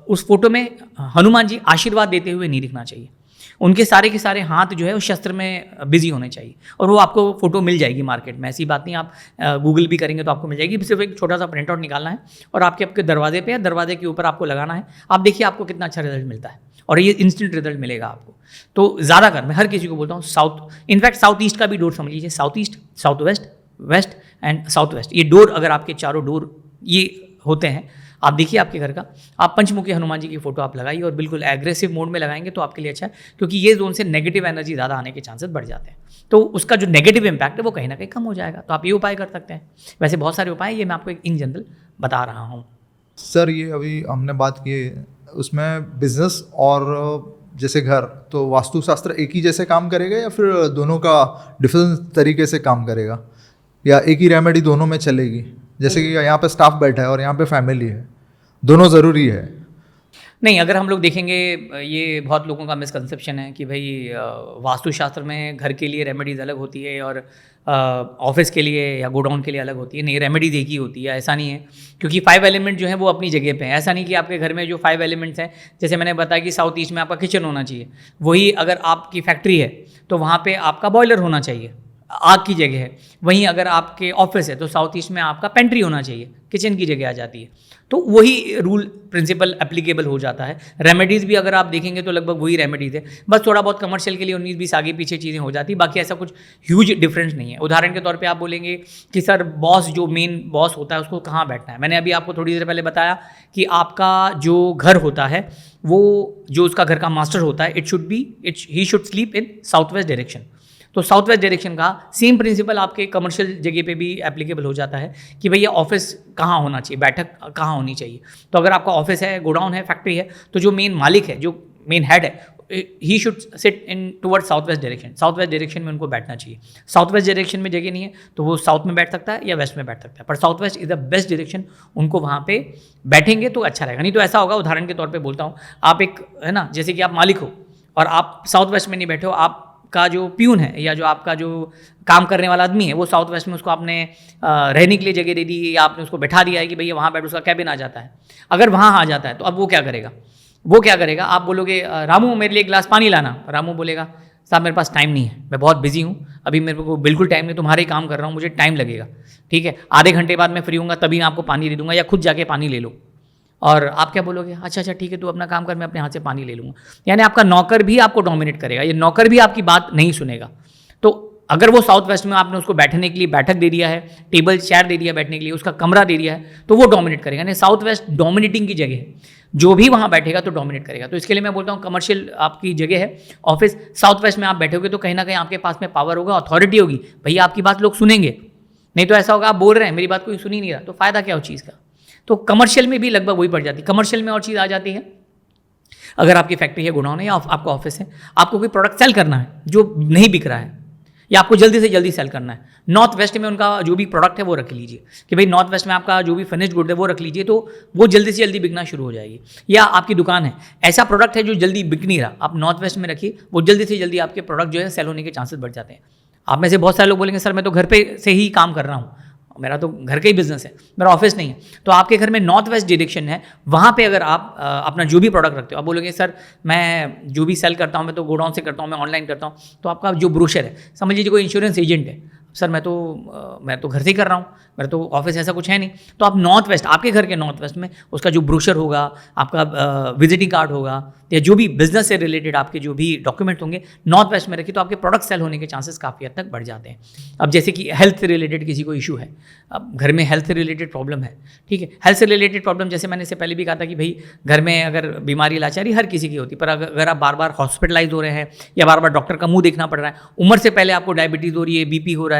उस फोटो में हनुमान जी आशीर्वाद देते हुए नहीं दिखना चाहिए, उनके सारे के सारे हाथ जो है उस शस्त्र में बिजी होने चाहिए, और वो आपको फोटो मिल जाएगी मार्केट में, ऐसी बात नहीं, आप गूगल भी करेंगे तो आपको मिल जाएगी। सिर्फ एक छोटा सा प्रिंट आउट निकालना है और आपके दरवाजे पे या दरवाजे के ऊपर आपको लगाना है। आप देखिए आपको कितना अच्छा रिजल्ट मिलता है, और ये इंस्टेंट रिजल्ट मिलेगा आपको। तो ज़्यादा कर, मैं हर किसी को बोलता हूँ साउथ, इनफैक्ट साउथ ईस्ट का भी डोर समझ लीजिए, south east, south west, west and south west, ये डोर अगर आपके चारों डोर ये होते हैं, आप देखिए आपके घर का, आप पंचमुखी हनुमान जी की फोटो आप लगाइए और बिल्कुल एग्रेसिव मोड में लगाएंगे तो आपके लिए अच्छा है, क्योंकि ये जोन से नेगेटिव एनर्जी ज़्यादा आने के चांसेस बढ़ जाते हैं, तो उसका जो नेगेटिव इंपैक्ट है वो कहीं ना कहीं कम हो जाएगा। तो आप ये उपाय कर सकते हैं। वैसे बहुत सारे उपाय, ये मैं आपको एक इन जनरल बता रहा हूँ। सर ये अभी हमने बात की उसमें बिजनेस और जैसे घर, तो वास्तुशास्त्र एक ही जैसे काम करेगा या फिर दोनों का डिफरेंट तरीके से काम करेगा, या एक ही रेमेडी दोनों में चलेगी? जैसे कि यहाँ पे स्टाफ बैठा है और यहाँ पे फैमिली है, दोनों ज़रूरी है? नहीं, अगर हम लोग देखेंगे, ये बहुत लोगों का मिसकंसेप्शन है कि भाई वास्तुशास्त्र में घर के लिए रेमेडीज़ अलग होती है और ऑफिस के लिए या गोडाउन के लिए अलग होती है। नहीं, रेमेडीज़ एक ही होती है, ऐसा नहीं है, क्योंकि 5 एलिमेंट जो है वो अपनी जगह पे हैं। ऐसा नहीं कि आपके घर में जो 5 एलिमेंट्स हैं, जैसे मैंने बताया कि साउथ ईस्ट में आपका किचन होना चाहिए, वही अगर आपकी फैक्ट्री है तो वहाँ पे आपका बॉयलर होना चाहिए, आग की जगह है। वहीं अगर आपके ऑफिस है तो साउथ ईस्ट में आपका पेंट्री होना चाहिए, किचन की जगह आ जाती है। तो वही रूल प्रिंसिपल एप्लीकेबल हो जाता है। रेमेडीज़ भी अगर आप देखेंगे तो लगभग वही रेमेडीज़ है, बस थोड़ा बहुत कमर्शियल के लिए 19-20 आगे पीछे चीज़ें हो जाती, बाकी ऐसा कुछ ह्यूज डिफरेंस नहीं है। उदाहरण के तौर पे आप बोलेंगे कि सर बॉस, जो मेन बॉस होता है उसको कहाँ बैठना है, मैंने अभी आपको थोड़ी देर पहले बताया कि आपका जो घर होता है, वो जो उसका घर का मास्टर होता है, he should sleep in south west direction. तो साउथ वेस्ट डायरेक्शन का सेम प्रिंसिपल आपके कमर्शियल जगह पे भी एप्लीकेबल हो जाता है कि भैया ऑफिस कहाँ होना चाहिए, बैठक कहाँ होनी चाहिए। तो अगर आपका ऑफिस है, गोडाउन है, फैक्ट्री है, तो जो मेन मालिक है, जो मेन हेड है, he should sit in toward south west direction. South west direction में उनको बैठना चाहिए। साउथ वेस्ट डायरेक्शन में जगह नहीं है तो वो साउथ में बैठ सकता है या वेस्ट में बैठ सकता है, पर south west is the best direction, उनको वहाँ पे बैठेंगे तो अच्छा रहेगा। नहीं तो ऐसा होगा, उदाहरण के तौर पे बोलता हूँ, आप एक है ना, जैसे कि आप मालिक हो और आप साउथ वेस्ट में नहीं बैठे हो, आप का जो प्यून है या जो आपका जो काम करने वाला आदमी है वो साउथ वेस्ट में, उसको आपने रहने के लिए जगह दे दी या आपने उसको बैठा दिया है कि भैया वहाँ बैठ, उसका कैबिन आ जाता है। अगर वहाँ आ जाता है तो अब वो क्या करेगा, आप बोलोगे रामू मेरे लिए एक गिलास पानी लाना, रामू बोलेगा साहब मेरे पास टाइम नहीं है, मैं बहुत बिजी हूँ, अभी मेरे को बिल्कुल टाइम नहीं, तुम्हारे ही काम कर रहा हूँ, मुझे टाइम लगेगा, ठीक है, आधे घंटे बाद मैं फ्री हूँगा तभी मैं आपको पानी दे दूँगा, या खुद जाके पानी ले लो। और आप क्या बोलोगे, अच्छा ठीक है, तू अपना काम कर, मैं अपने हाथ से पानी ले लूँगा। यानी आपका नौकर भी आपको डोमिनेट करेगा, ये नौकर भी आपकी बात नहीं सुनेगा। तो अगर वो साउथ वेस्ट में आपने उसको बैठने के लिए बैठक दे दिया है, टेबल चेयर दे दिया बैठने के लिए, उसका कमरा दे दिया है, तो वो डोमिनेट करेगा। यानी साउथ वेस्ट डोमिनेटिंग की जगह है, जो भी वहाँ बैठेगा तो डोमिनेट करेगा। तो इसके लिए मैं बोलता हूँ कमर्शियल आपकी जगह है, ऑफिस साउथ वेस्ट में आप बैठोगे तो कहीं ना कहीं आपके पास में पावर होगा, अथॉरिटी होगी, भैया आपकी बात लोग सुनेंगे। नहीं तो ऐसा होगा आप बोल रहे हैं, मेरी बात कोई सुन ही नहीं रहा, तो फायदा क्या हो चीज़ का। तो कमर्शियल में भी लगभग वही पड़ जाती है। कमर्शियल में और चीज़ आ जाती है, अगर आपकी फैक्ट्री है, गोडाउन है या आपका ऑफिस है, आपको कोई प्रोडक्ट सेल करना है जो नहीं बिक रहा है या आपको जल्दी से जल्दी सेल करना है, नॉर्थ वेस्ट में उनका जो भी प्रोडक्ट है वो रख लीजिए कि भाई नॉर्थ वेस्ट में आपका जो भी फिनिश्ड गुड है वो रख लीजिए, तो वो जल्दी से जल्दी बिकना शुरू हो जाएगी। या आपकी दुकान है, ऐसा प्रोडक्ट है जो जल्दी बिक नहीं रहा, आप नॉर्थ वेस्ट में रखिए, वो जल्दी से जल्दी आपके प्रोडक्ट जो है सेल होने के चांसेस बढ़ जाते हैं। आप में से बहुत सारे लोग बोलेंगे सर मैं तो घर पे से ही काम कर रहा हूँ, मेरा तो घर का ही बिजनेस है, मेरा ऑफिस नहीं है। तो आपके घर में नॉर्थ वेस्ट डायरेक्शन है, वहाँ पे अगर आप अपना जो भी प्रोडक्ट रखते हो, आप बोलोगे सर मैं जो भी सेल करता हूँ मैं तो गोडाउन से करता हूँ, मैं ऑनलाइन करता हूँ, तो आपका जो ब्रोशर है, समझ लीजिए कोई इंश्योरेंस एजेंट है, सर मैं तो घर से ही कर रहा हूँ, मेरा तो ऑफिस ऐसा कुछ है नहीं। तो आप नॉर्थ वेस्ट, आपके घर के नॉर्थ वेस्ट में उसका जो ब्रोशर होगा, आपका विजिटिंग कार्ड होगा, या जो भी बिजनेस से रिलेटेड आपके जो भी डॉक्यूमेंट होंगे नॉर्थ वेस्ट में रखिए, तो आपके प्रोडक्ट सेल होने के चांसेस काफ़ी हद तक बढ़ जाते हैं। अब जैसे कि हेल्थ से रिलेटेड किसी को इशू है, अब घर में हेल्थ से रिलेटेड प्रॉब्लम है, ठीक है, हेल्थ से रिलेटेड प्रॉब्लम जैसे मैंने इससे पहले भी कहा था कि भाई घर में अगर बीमारी लाचारी हर किसी की होती है, पर अगर आप बार बार हॉस्पिटलाइज हो रहे हैं या बार बार डॉक्टर का मुंह देखना पड़ रहा है, उम्र से पहले आपको डायबिटीज़ हो रही है, बीपी हो रहा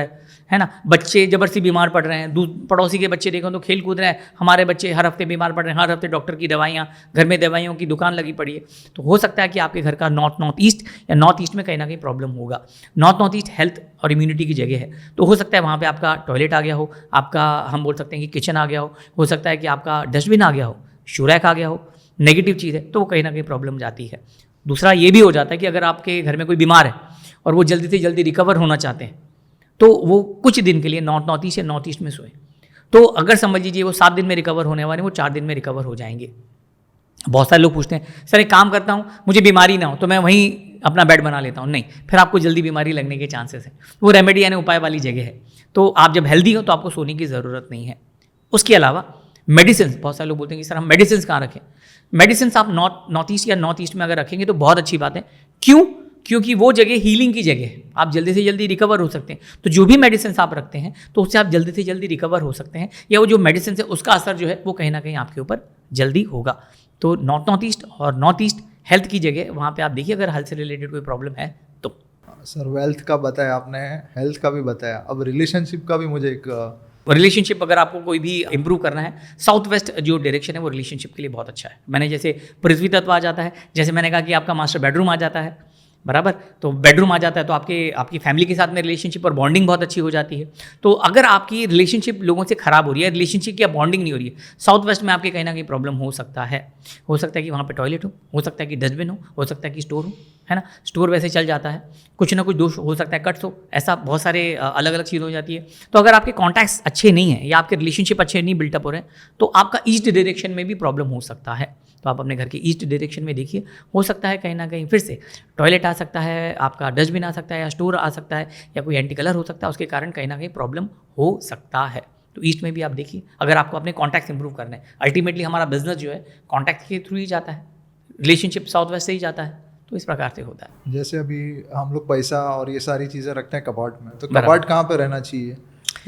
है ना, बच्चे जबरदस्ती बीमार पड़ रहे हैं, पड़ोसी के बच्चे देखो तो खेल कूद रहे हैं, हमारे बच्चे हर हफ्ते बीमार पड़ रहे हैं, हर हफ्ते डॉक्टर की दवाइयाँ, घर में दवाइयों की दुकान लगी पड़ी है, तो हो सकता है कि आपके घर का नॉर्थ ईस्ट या नॉर्थ ईस्ट में कहीं ना कहीं प्रॉब्लम होगा। नॉर्थ ईस्ट हेल्थ और इम्यूनिटी की जगह है, तो हो सकता है वहाँ पे आपका टॉयलेट आ गया हो, आपका हम बोल सकते हैं कि किचन आ गया हो सकता है कि आपका डस्टबिन आ गया हो, शूरैक आ गया हो, नेगेटिव चीज़ है तो वो कहीं ना कहीं प्रॉब्लम जाती है। दूसरा ये भी हो जाता है कि अगर आपके घर में कोई बीमार है और वो जल्दी से जल्दी रिकवर होना चाहते हैं, तो वो कुछ दिन के लिए नॉर्थ ईस्ट या नॉर्थ ईस्ट में सोए, तो अगर समझ लीजिए वो 7 दिन में रिकवर होने वाले, वो 4 दिन में रिकवर हो जाएंगे। बहुत सारे लोग पूछते हैं सर एक काम करता हूँ, मुझे बीमारी ना हो तो मैं वहीं अपना बेड बना लेता हूँ, नहीं, फिर आपको जल्दी बीमारी लगने के चांसेस हैं। वो रेमेडी यानी उपाय वाली जगह है, तो आप जब हेल्दी हो तो आपको सोने की ज़रूरत नहीं है। उसके अलावा मेडिसिन, बहुत सारे लोग बोलते हैं कि सर हम मेडिसिन कहाँ रखें। मेडिसिन आप नॉर्थ ईस्ट या नॉर्थ ईस्ट में अगर रखेंगे तो बहुत अच्छी बात है। क्यों? क्योंकि वो जगह हीलिंग की जगह है, आप जल्दी से जल्दी रिकवर हो सकते हैं। तो जो भी मेडिसिन आप रखते हैं तो उससे आप जल्दी से जल्दी रिकवर हो सकते हैं, या वो जो मेडिसिन है उसका असर जो है वो कहीं ना कहीं आपके ऊपर जल्दी होगा। तो नॉर्थ ईस्ट और नॉर्थ ईस्ट हेल्थ की जगह, वहाँ पे आप देखिए अगर हेल्थ से रिलेटेड कोई प्रॉब्लम है तो। सर वेल्थ का बताया आपने, हेल्थ का भी बताया, अब रिलेशनशिप का भी मुझे एक रिलेशनशिप अगर आपको कोई भी इंप्रूव करना है, साउथ वेस्ट जो डायरेक्शन है वो रिलेशनशिप के लिए बहुत अच्छा है। मैंने जैसे पृथ्वी तत्व आ जाता है, जैसे मैंने कहा कि आपका मास्टर बेडरूम आ जाता है, बराबर, तो बेडरूम आ जाता है तो आपकी फैमिली के साथ में रिलेशनशिप और बॉन्डिंग बहुत अच्छी हो जाती है। तो अगर आपकी रिलेशनशिप लोगों से खराब हो रही है, रिलेशनशिप या बॉन्डिंग नहीं हो रही है, साउथ वेस्ट में आपके कहीं ना कहीं प्रॉब्लम हो सकता है। हो सकता है कि वहाँ पे टॉयलेट हो सकता है कि डस्टबिन हो सकता है कि स्टोर हो, है ना, स्टोर वैसे चल जाता है, कुछ ना कुछ दोष हो सकता है, कट्स हो, ऐसा बहुत सारे अलग अलग चीज़ हो जाती है। तो अगर आपके कॉन्टैक्ट्स अच्छे नहीं हैं या आपके रिलेशनशिप अच्छे नहीं बिल्टअप हो रहे हैं, तो आपका ईस्ट डायरेक्शन में भी प्रॉब्लम हो सकता है। तो आप अपने घर के ईस्ट डायरेक्शन में देखिए, हो सकता है कहीं ना कहीं फिर से टॉयलेट आ सकता है, आपका डस्टबिन आ सकता है, या स्टोर आ सकता है, या कोई एंटी कलर हो सकता है, उसके कारण कहीं ना कहीं प्रॉब्लम हो सकता है। तो ईस्ट में भी आप देखिए, अगर आपको अपने कॉन्टैक्ट्स इंप्रूव करने हैं, अल्टीमेटली हमारा बिजनेस जो है कॉन्टैक्ट के थ्रू ही जाता है, रिलेशनशिप साउथ वेस्ट से ही जाता है, तो इस प्रकार से होता है। जैसे अभी हम लोग पैसा और ये सारी चीज़ें रखते हैं कबाड़ में, तो कबाड़ कहाँ पे रहना चाहिए,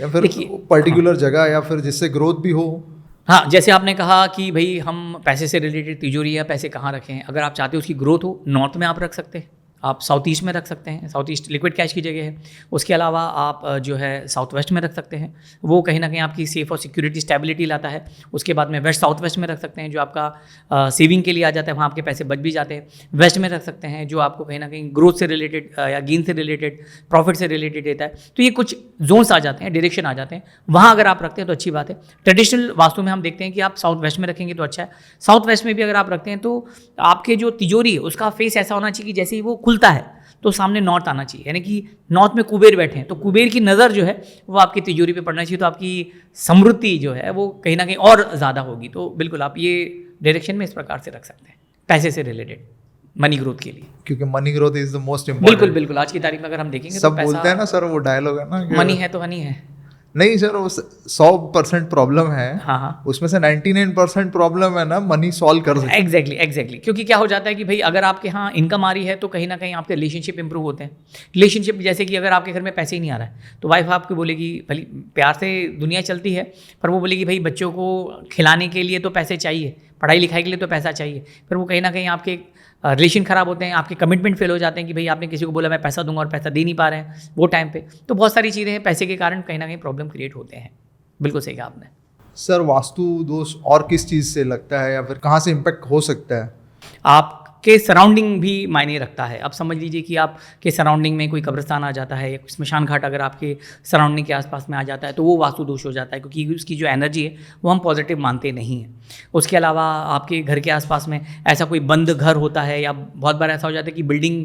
या फिर पर्टिकुलर जगह, या फिर जिससे ग्रोथ भी हो? हाँ, जैसे आपने कहा कि भाई हम पैसे से रिलेटेड तिजोरी या पैसे कहाँ रखें, अगर आप चाहते हो उसकी ग्रोथ हो, नॉर्थ में आप रख सकते हैं, आप साउथ ईस्ट में रख सकते हैं, साउथ ईस्ट लिक्विड कैश की जगह है। उसके अलावा आप जो है साउथ वेस्ट में रख सकते हैं, वो कहीं ना कहीं आपकी सेफ और सिक्योरिटी स्टेबिलिटी लाता है। उसके बाद में वेस्ट साउथ वेस्ट में रख सकते हैं, जो आपका सेविंग के लिए आ जाता है, वहाँ आपके पैसे बच भी जाते हैं। वेस्ट में रख सकते हैं जो आपको कहीं ना कहीं ग्रोथ से रिलेटेड या गेन से रिलेटेड, प्रॉफिट से रिलेटेड देता है। तो ये कुछ जोन्स आ जाते हैं, डायरेक्शन आ जाते हैं, वहाँ अगर आप रखते हैं तो अच्छी बात है। ट्रेडिशनल वास्तु में हम देखते हैं कि आप साउथ वेस्ट में रखेंगे तो अच्छा है। साउथ वेस्ट में भी अगर आप रखते हैं तो आपके जो तिजोरी है उसका फेस ऐसा होना चाहिए कि जैसे ही वो खुलता है तो सामने नॉर्थ आना चाहिए, यानी कि नॉर्थ में कुबेर बैठे हैं तो कुबेर की नज़र जो है वो आपकी तिजोरी पे पड़ना चाहिए, तो आपकी समृद्धि जो है वो कहीं ना कहीं और ज़्यादा होगी। तो बिल्कुल आप ये डायरेक्शन में इस प्रकार से रख सकते हैं पैसे से रिलेटेड, मनी ग्रोथ के लिए, क्योंकि money growth is the most important. बिल्कुल बिल्कुल, आज की तारीख में अगर हम देखेंगे सब तो बोलते हैं ना सर, वो डायलॉग है ना, मनी है तो हनी है। नहीं सर, वो 100% प्रॉब्लम है, हाँ, उसमें से 99% प्रॉब्लम है ना, मनी सॉल्व कर सकते। एग्जैक्टली, क्योंकि क्या हो जाता है कि भाई अगर आपके यहाँ इनकम आ रही है तो कहीं ना कहीं आपके रिलेशनशिप इंप्रूव होते हैं। रिलेशनशिप जैसे कि अगर आपके घर में पैसे ही नहीं आ रहा है तो वाइफ आपकी बोलेगी, भले प्यार से दुनिया चलती है, पर वो बोलेगी भाई बच्चों को खिलाने के लिए तो पैसे चाहिए, पढ़ाई लिखाई के लिए तो पैसा चाहिए, फिर वो कहीं ना कहीं आपके रिलेशन खराब होते हैं, आपके कमिटमेंट फेल हो जाते हैं कि भाई आपने किसी को बोला मैं पैसा दूंगा और पैसा दे नहीं पा रहे हैं वो टाइम पे। तो बहुत सारी चीज़ें हैं, पैसे के कारण कहीं ना कहीं प्रॉब्लम क्रिएट होते हैं। बिल्कुल सही कहा आपने। सर वास्तु दोष और किस चीज़ से लगता है, या फिर कहाँ से इम्पैक्ट हो सकता है? आपके सराउंडिंग भी मायने रखता है। अब समझ लीजिए कि आपके सराउंडिंग में कोई कब्रिस्तान आ जाता है या स्मशान घाट अगर आपके सराउंडिंग के आसपास में आ जाता है तो वो वास्तु दोष हो जाता है, क्योंकि उसकी जो एनर्जी है वो हम पॉजिटिव मानते नहीं हैं। उसके अलावा आपके घर के आसपास में ऐसा कोई बंद घर होता है, या बहुत बार ऐसा हो जाता है कि बिल्डिंग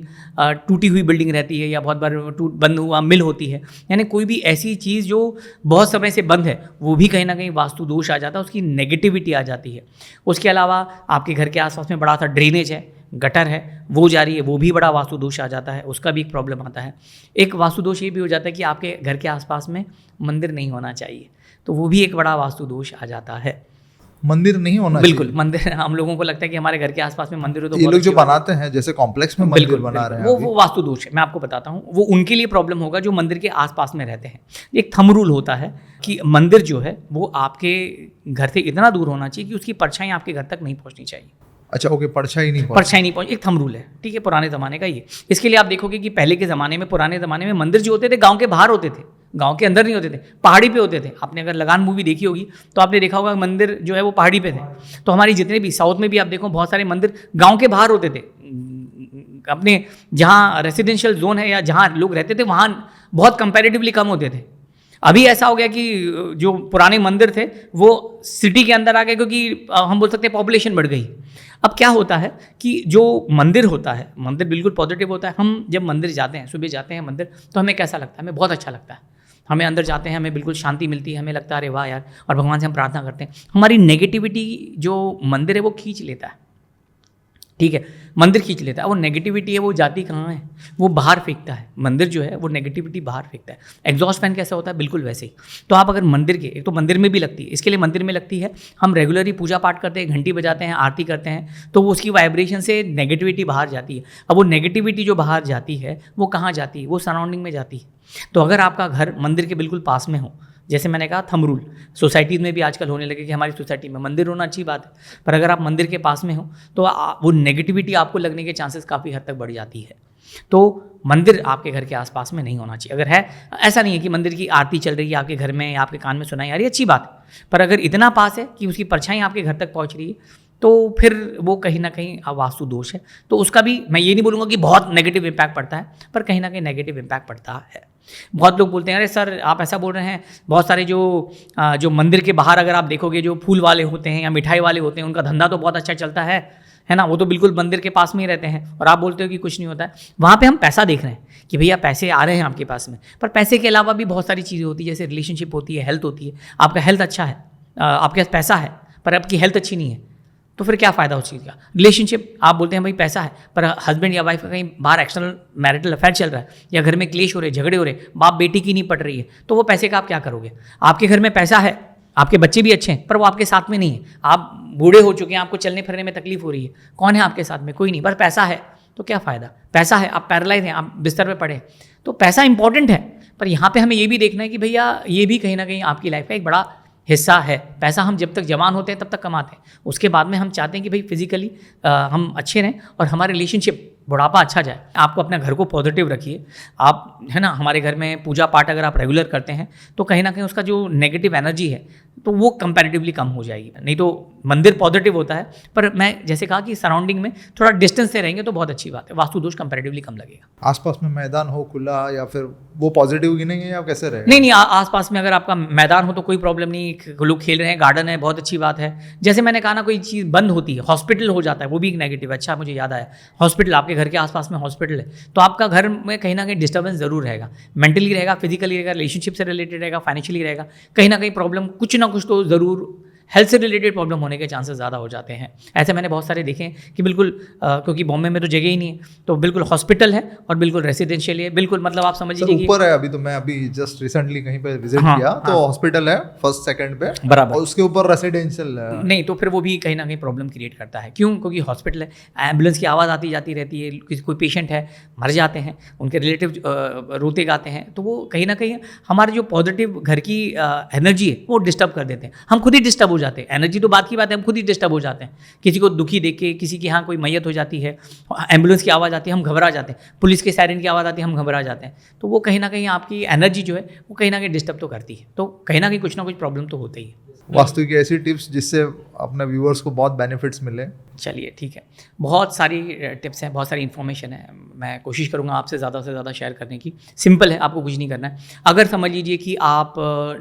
टूटी हुई बिल्डिंग रहती है, या बहुत बार बंद हुआ मिल होती है, यानी कोई भी ऐसी चीज़ जो बहुत समय से बंद है वो भी कहीं ना कहीं वास्तु दोष आ जाता है, उसकी नेगेटिविटी आ जाती है। उसके अलावा आपके घर के आसपास में बड़ा सा ड्रेनेज है, गटर है वो जा रही है, वो भी बड़ा वास्तु दोष आ जाता है, उसका भी एक प्रॉब्लम आता है। एक वास्तु दोष ये भी हो जाता है कि आपके घर के आसपास में मंदिर नहीं होना चाहिए, तो वो भी एक बड़ा वास्तु दोष आ जाता है। मंदिर नहीं होना बिल्कुल, मंदिर हम लोगों को लगता है कि हमारे घर के आसपास में मंदिर हो तो ये बहुत लोग जो अच्छी बात है। बनाते हैं जैसे कॉम्प्लेक्स में मंदिर बना रहे हैं वो वास्तु दोष है, मैं आपको बताता हूँ। वो उनके लिए प्रॉब्लम होगा जो मंदिर के आसपास में रहते हैं। एक थंब रूल होता है कि मंदिर जो है वो आपके घर से इतना दूर होना चाहिए कि उसकी परछाई आपके घर तक नहीं पहुँचनी चाहिए। अच्छा, ओके, परछाई नहीं पहुँच, एक थंब रूल है, ठीक है, पुराने ज़माने का ये। इसके लिए आप देखोगे कि पहले के ज़माने में, पुराने ज़माने में मंदिर जो होते थे गाँव के बाहर होते थे, गांव के अंदर नहीं होते थे, पहाड़ी पे होते थे। आपने अगर लगान मूवी देखी होगी तो आपने देखा होगा मंदिर जो है वो पहाड़ी पे थे। तो हमारी जितने भी साउथ में भी आप देखो बहुत सारे मंदिर गांव के बाहर होते थे, अपने जहाँ रेसिडेंशियल जोन है या जहाँ लोग रहते थे वहाँ बहुत कंपैरेटिवली कम होते थे। अभी ऐसा हो गया कि जो पुराने मंदिर थे वो सिटी के अंदर आ गए, क्योंकि हम बोल सकते हैं पॉपुलेशन बढ़ गई। अब क्या होता है कि जो मंदिर होता है, मंदिर बिल्कुल पॉजिटिव होता है। हम जब मंदिर जाते हैं, सुबह जाते हैं मंदिर, तो हमें कैसा लगता है? हमें बहुत अच्छा लगता है। हमें अंदर जाते हैं, हमें बिल्कुल शांति मिलती है, हमें लगता है अरे वाह यार, और भगवान से हम प्रार्थना करते हैं। हमारी नेगेटिविटी जो मंदिर है वो खींच लेता है, ठीक है, मंदिर खींच लेता है। वो नेगेटिविटी है वो जाती कहाँ है? वो बाहर फेंकता है। मंदिर जो है वो नेगेटिविटी बाहर फेंकता है। एग्जॉस्ट फैन कैसा होता है? बिल्कुल वैसे ही। तो आप अगर मंदिर के, एक तो मंदिर में भी लगती है, इसके लिए मंदिर में लगती है, हम रेगुलरली पूजा पाठ करते हैं, घंटी बजाते हैं, आरती करते हैं, तो वो उसकी वाइब्रेशन से नेगेटिविटी बाहर जाती है। अब वो नेगेटिविटी जो बाहर जाती है वो कहाँ जाती है? वो सराउंडिंग में जाती है। तो अगर आपका घर मंदिर के बिल्कुल पास में हो, जैसे मैंने कहा थंब रूल, सोसाइटीज़ में भी आजकल होने लगे कि हमारी सोसाइटी में मंदिर होना अच्छी बात है, पर अगर आप मंदिर के पास में हो तो वो नेगेटिविटी आपको लगने के चांसेस काफ़ी हद तक बढ़ जाती है। तो मंदिर आपके घर के आसपास में नहीं होना चाहिए। अगर है, ऐसा नहीं है कि मंदिर की आरती चल रही है आपके घर में या आपके कान में सुनाई आ रही है, अच्छी बात है, पर अगर इतना पास है कि उसकी परछाई आपके घर तक पहुँच रही है तो फिर वो कहीं ना कहीं वास्तु दोष है। तो उसका भी मैं ये नहीं बोलूँगा कि बहुत नेगेटिव इम्पैक्ट पड़ता है, पर कहीं ना कहीं नेगेटिव इम्पैक्ट पड़ता है। बहुत लोग बोलते हैं अरे सर आप ऐसा बोल रहे हैं, बहुत सारे जो मंदिर के बाहर अगर आप देखोगे जो फूल वाले होते हैं या मिठाई वाले होते हैं, उनका धंधा तो बहुत अच्छा चलता है ना, वो तो बिल्कुल मंदिर के पास में ही रहते हैं, और आप बोलते हो कि कुछ नहीं होता है। वहाँ पे हम पैसा देख रहे हैं कि भैया पैसे आ रहे हैं आपके पास में, पर पैसे के अलावा भी बहुत सारी चीज़ें होती है, जैसे रिलेशनशिप होती है, हेल्थ होती है। आपका हेल्थ अच्छा है, आपके पास पैसा है, पर आपकी हेल्थ अच्छी नहीं है, तो फिर क्या फ़ायदा उस चीज़ का? रिलेशनशिप, आप बोलते हैं भाई पैसा है, पर हस्बैंड या वाइफ का कहीं बाहर एक्सटर्नल मैरिटल अफेयर चल रहा है, या घर में क्लेश हो रहे, झगड़े हो रहे, बाप बेटी की नहीं पट रही है, तो वो पैसे का आप क्या करोगे? आपके घर में पैसा है, आपके बच्चे भी अच्छे हैं, पर वो आपके साथ में नहीं है, आप बूढ़े हो चुके हैं, आपको चलने फिरने में तकलीफ हो रही है, कौन है आपके साथ में? कोई नहीं, बस पैसा है, तो क्या फ़ायदा? पैसा है, आप पैरालाइज हैं, आप बिस्तर पे पड़े, तो पैसा इंपॉर्टेंट है, पर यहाँ पे हमें ये भी देखना है कि भैया ये भी कहीं ना कहीं आपकी लाइफ का एक बड़ा हिस्सा है। पैसा हम जब तक जवान होते हैं तब तक कमाते हैं, उसके बाद में हम चाहते हैं कि भाई फिजिकली हम अच्छे रहें और हमारे रिलेशनशिप बुढ़ापा अच्छा जाए। आपको अपने घर को पॉजिटिव रखिए, आप है ना, हमारे घर में पूजा पाठ अगर आप रेगुलर करते हैं तो कहीं ना कहीं उसका जो नेगेटिव एनर्जी है तो वो कंपैरेटिवली कम हो जाएगी। नहीं तो मंदिर पॉजिटिव होता है, पर मैं जैसे कहा कि सराउंडिंग में थोड़ा डिस्टेंस से रहेंगे तो बहुत अच्छी बात है, वास्तु दोष कंपैरेटिवली कम लगेगा। आसपास में मैदान हो खुला या फिर वो पॉजिटिव की नहीं है या कैसे रहेगा? नहीं, आसपास में अगर आपका मैदान हो तो कोई प्रॉब्लम नहीं, लोग खेल रहे हैं, गार्डन है, बहुत अच्छी बात है। जैसे मैंने कहा ना, कोई चीज़ बंद होती है, हॉस्पिटल हो जाता है, वो भी एक नेगेटिव है। अच्छा मुझे याद आया, हॉस्पिटल, आपके घर के आसपास में हॉस्पिटल है तो आपका घर में कहीं ना कहीं डिस्टर्बेंस जरूर रहेगा, मेंटली रहेगा, फिजिकली रहेगा, रिलेशनशिप से रिलेटेड रहेगा, फाइनेंशियली रहेगा, कहीं ना कहीं प्रॉब्लम कुछ ना कुछ तो ज़रूर, हेल्थ से रिलेटेड प्रॉब्लम होने के चांसेस ज़्यादा हो जाते हैं। ऐसे मैंने बहुत सारे देखे हैं कि बिल्कुल क्योंकि बॉम्बे में तो जगह ही नहीं है, तो बिल्कुल हॉस्पिटल है और बिल्कुल रेसिडेंशियल है, बिल्कुल मतलब आप समझ लीजिए कि ऊपर है। अभी तो मैं अभी जस्ट रिसेंटली कहीं पे विजिट किया तो हॉस्पिटल है फर्स्ट सेकंड पे बराबर, और उसके ऊपर रेसिडेंशियल है। नहीं तो फिर वो भी कहीं ना कहीं प्रॉब्लम क्रिएट करता है। क्यों? क्योंकि हॉस्पिटल है, एम्बुलेंस की आवाज़ आती जाती रहती है, किसी कोई पेशेंट है मर जाते हैं, उनके रिलेटिव रोते गाते हैं, तो वो कहीं ना कहीं हमारे जो पॉजिटिव घर की एनर्जी है वो डिस्टर्ब कर देते हैं। हम खुद ही डिस्टर्ब हो जाते हैं, एनर्जी तो बात की बात है, हम खुद ही डिस्टर्ब हो जाते हैं। किसी को दुखी देख के, किसी के यहाँ कोई मैयत हो जाती है, एम्बुलेंस की आवाज़ आती है, हम घबरा जाते हैं, पुलिस के सायरन की आवाज़ आती है, हम घबरा जाते हैं, तो वो कहीं ना कहीं आपकी एनर्जी जो है वो कहीं ना कहीं डिस्टर्ब तो करती है, तो कहीं ना कुछ प्रॉब्लम तो होती ही है। वास्तु की ऐसी टिप्स जिससे अपने व्यूअर्स को बहुत बेनिफिट्स मिले। चलिए ठीक है, बहुत सारी टिप्स हैं, बहुत सारी इन्फॉर्मेशन है, मैं कोशिश करूँगा आपसे ज़्यादा से ज़्यादा शेयर करने की। सिंपल है, आपको कुछ नहीं करना है। अगर समझ लीजिए कि आप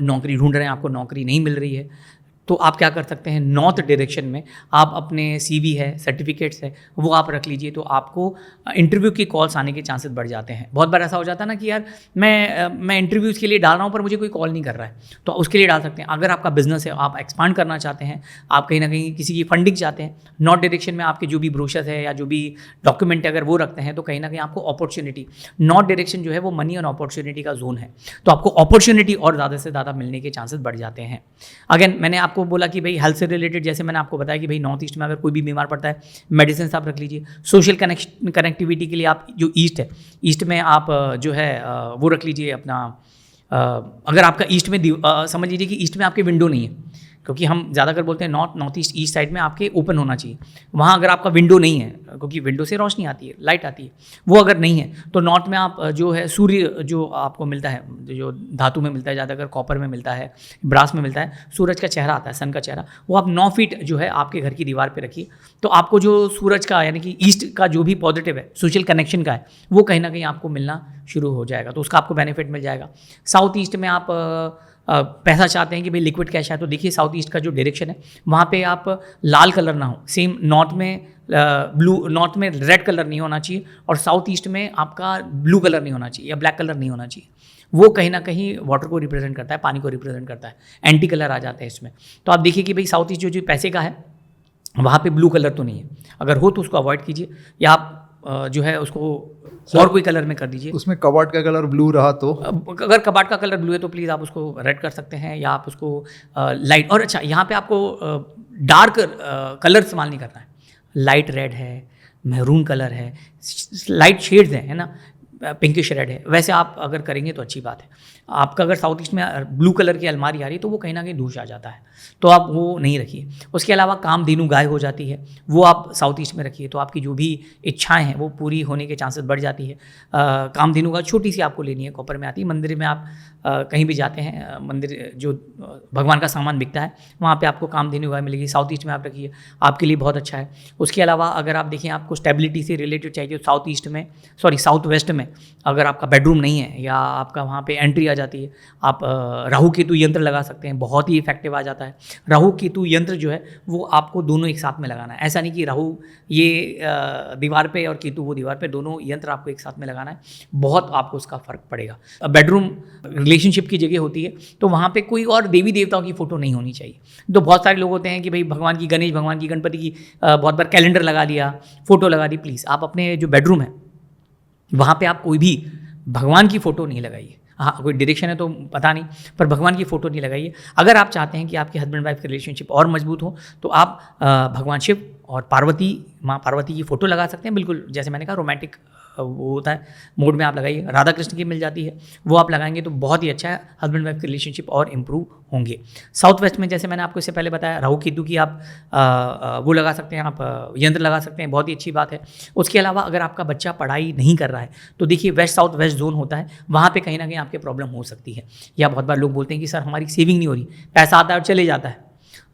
नौकरी ढूंढ रहे हैं, आपको नौकरी नहीं मिल रही है, तो आप क्या कर सकते हैं, नॉर्थ डायरेक्शन में आप अपने CV है, सर्टिफिकेट्स है, वो आप रख लीजिए। तो आपको इंटरव्यू की कॉल्स आने के चांसेस बढ़ जाते हैं। बहुत बार ऐसा हो जाता है ना कि यार मैं इंटरव्यूज़ के लिए डाल रहा हूँ पर मुझे कोई कॉल नहीं कर रहा है, तो उसके लिए डाल सकते हैं। अगर आपका बिजनेस है, आप एक्सपांड करना चाहते हैं, आप कहीं ना कहीं किसी की फंडिंग चाहते हैं, नॉर्थ डायरेक्शन में आपके जो भी ब्रोशर्स है या जो भी डॉक्यूमेंट अगर वो रखते हैं, तो कहीं ना कहीं आपको अपॉर्चुनिटी, नॉर्थ डायरेक्शन जो है वो मनी और अपॉर्चुनिटी का जोन है, तो आपको अपॉर्चुनिटी और ज़्यादा से ज़्यादा मिलने के चांसेस बढ़ जाते हैं। अगेन मैंने आपको बोला कि भाई हेल्थ से रिलेटेड, जैसे मैंने आपको बताया कि भाई नॉर्थ ईस्ट में अगर कोई भी बीमार पड़ता है, मेडिसिन आप रख लीजिए। सोशल कनेक्टिविटी के लिए आप जो ईस्ट है, ईस्ट में आप जो है वो रख लीजिए अपना, अगर आपका ईस्ट में समझ लीजिए कि ईस्ट में आपके विंडो नहीं है, क्योंकि हम ज़्यादातर बोलते हैं नॉर्थ ईस्ट, ईस्ट साइड में आपके ओपन होना चाहिए। वहाँ अगर आपका विंडो नहीं है, क्योंकि विंडो से रोशनी आती है, लाइट आती है, वो अगर नहीं है, तो नॉर्थ में आप जो है सूर्य जो आपको मिलता है, जो धातु में मिलता है, ज़्यादातर कॉपर में मिलता है, ब्रास में मिलता है, सूरज का चेहरा आता है, सन का चेहरा, वो आप 9 फीट जो है आपके घर की दीवार पर रखिए। तो आपको जो सूरज का यानी कि ईस्ट का जो भी पॉजिटिव है, सोशल कनेक्शन का है, वो कहीं ना कहीं आपको मिलना शुरू हो जाएगा, तो उसका आपको बेनिफिट मिल जाएगा। साउथ ईस्ट में आप पैसा चाहते हैं कि भाई लिक्विड कैश है, तो देखिए साउथ ईस्ट का जो डायरेक्शन है वहाँ पे आप लाल कलर ना हो, सेम नॉर्थ में नॉर्थ में रेड कलर नहीं होना चाहिए, और साउथ ईस्ट में आपका ब्लू कलर नहीं होना चाहिए या ब्लैक कलर नहीं होना चाहिए। वो कहीं ना कहीं वाटर को रिप्रेजेंट करता है, पानी को रिप्रेजेंट करता है, एंटी कलर आ जाते हैं इसमें। तो आप देखिए कि भाई साउथ ईस्ट जो पैसे का है वहाँ पे ब्लू कलर तो नहीं है, अगर हो तो उसको अवॉइड कीजिए, या आप जो है उसको और कोई कलर में कर दीजिए। उसमें कबाड़ का कलर ब्लू रहा तो, अगर कबाड़ का कलर ब्लू है तो प्लीज़ आप उसको रेड कर सकते हैं, या आप उसको लाइट, और अच्छा यहाँ पे आपको डार्क कलर इस्तेमाल नहीं करना है। लाइट रेड है, मैरून कलर है, लाइट शेड्स हैं, है ना, पिंकिश रेड है, वैसे आप अगर करेंगे तो अच्छी बात है। आपका अगर साउथ ईस्ट में ब्लू कलर की अलमारी आ रही है तो वो कहीं ना कहीं धूस आ जाता है, तो आप वो नहीं रखिए। उसके अलावा कामधेनु गाय हो जाती है, वो आप साउथ ईस्ट में रखिए, तो आपकी जो भी इच्छाएं हैं वो पूरी होने के चांसेस बढ़ जाती है। कामधेनु गाय छोटी सी आपको लेनी है, कॉपर में आती है। मंदिर में आप कहीं भी जाते हैं, मंदिर जो भगवान का सामान बिकता है वहाँ पे आपको कामधेनु गाय मिलेगी, साउथ ईस्ट में आप रखिए, आपके लिए बहुत अच्छा है। उसके अलावा अगर आप देखें आपको स्टेबिलिटी से रिलेटेड चाहिए, तो साउथ ईस्ट में, सॉरी साउथ वेस्ट में अगर आपका बेडरूम नहीं है या आपका वहाँ पे एंट्री आ जाती है, आप राहु केतु यंत्र लगा सकते हैं, बहुत ही इफेक्टिव आ जाता है। राहु केतु यंत्र जो है वो आपको दोनों एक साथ में लगाना है, ऐसा नहीं कि राहु ये दीवार पे और केतु वो दीवार पे, दोनों यंत्र आपको एक साथ में लगाना है, बहुत आपको उसका फर्क पड़ेगा। बेडरूम रिलेशनशिप की जगह होती है, तो वहाँ पे कोई और देवी देवताओं की फोटो नहीं होनी चाहिए। तो बहुत सारे लोग होते हैं कि भाई भगवान की, गणेश भगवान की, गणपति की बहुत बार कैलेंडर लगा दिया, फोटो लगा दी। प्लीज़ आप अपने जो बेडरूम है वहाँ पे आप कोई भी भगवान की फ़ोटो नहीं लगाइए। हाँ, कोई डायरेक्शन है तो पता नहीं, पर भगवान की फ़ोटो नहीं लगाइए। अगर आप चाहते हैं कि आपके हस्बैंड वाइफ की रिलेशनशिप और मजबूत हो, तो आप भगवान शिव और पार्वती, माँ पार्वती की फ़ोटो लगा सकते हैं। बिल्कुल जैसे मैंने कहा रोमांटिक वो होता है मोड में आप लगाइए। राधा कृष्ण की मिल जाती है, वो आप लगाएंगे तो बहुत ही अच्छा है, हस्बैंड वाइफ की रिलेशनशिप और इम्प्रूव होंगे। साउथ वेस्ट में जैसे मैंने आपको इससे पहले बताया, राहु केतु की आप वो लगा सकते हैं, आप यंत्र लगा सकते हैं, बहुत ही अच्छी बात है। उसके अलावा अगर आपका बच्चा पढ़ाई नहीं कर रहा है तो देखिए वेस्ट साउथ वेस्ट जोन होता है, वहाँ पे कहीं ना कहीं आपके प्रॉब्लम हो सकती है। या बहुत बार लोग बोलते हैं कि सर हमारी सेविंग नहीं हो रही, पैसा आता है और चले जाता है,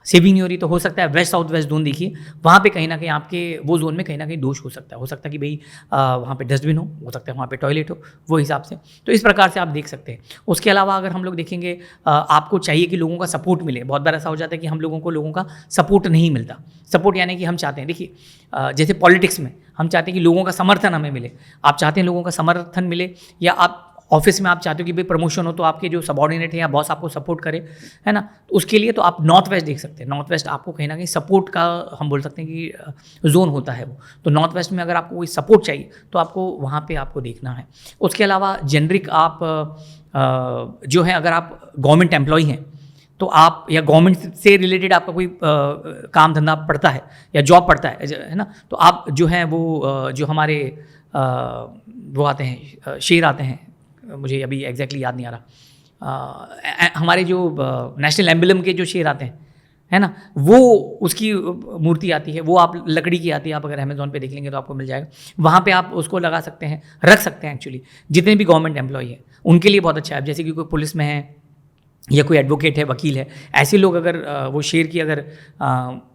सेविंग नहीं हो रही, तो हो सकता है वेस्ट साउथ वेस्ट जोन देखिए, वहाँ पे कहीं ना कहीं आपके वो जोन में कहीं ना कहीं दोष हो सकता है कि भाई वहाँ पे डस्टबिन हो सकता है वहाँ पे टॉयलेट हो, वो हिसाब से। तो इस प्रकार से आप देख सकते हैं। उसके अलावा अगर हम लोग देखेंगे, आपको चाहिए कि लोगों का सपोर्ट मिले। बहुत बार ऐसा हो जाता है कि हम लोगों का सपोर्ट नहीं मिलता। सपोर्ट यानी कि हम चाहते हैं, देखिए जैसे पॉलिटिक्स में हम चाहते हैं कि लोगों का समर्थन हमें मिले, आप चाहते हैं लोगों का समर्थन मिले, या आप ऑफिस में आप चाहते हो कि भाई प्रमोशन हो तो आपके जो सबॉर्डिनेट है या बॉस आपको सपोर्ट करे, है ना, तो उसके लिए तो आप नॉर्थ वेस्ट देख सकते हैं। नॉर्थ वेस्ट आपको कहीं ना कहीं सपोर्ट का हम बोल सकते हैं कि जोन होता है वो। तो नॉर्थ वेस्ट में अगर आपको कोई सपोर्ट चाहिए तो आपको वहाँ पे आपको देखना है। उसके अलावा जेनरिक आप जो है, अगर आप गवर्नमेंट एम्प्लॉय हैं तो आप, या गवर्नमेंट से रिलेटेड आपका कोई काम धंधा पड़ता है या जॉब पड़ता है ना, तो आप जो है वो जो हमारे वो आते हैं शेर आते हैं, मुझे अभी एग्जैक्टली याद नहीं आ रहा, हमारे जो नेशनल एम्बलम के जो शेर आते हैं, है ना, वो उसकी मूर्ति आती है, वो आप लकड़ी की आती है, आप अगर अमेज़ॉन पे देख लेंगे तो आपको मिल जाएगा। वहाँ पे आप उसको लगा सकते हैं, रख सकते हैं। एक्चुअली जितने भी गवर्नमेंट एम्प्लॉय हैं उनके लिए बहुत अच्छा है। जैसे कि कोई पुलिस में है या कोई एडवोकेट है, वकील है, ऐसे लोग अगर वो शेर की अगर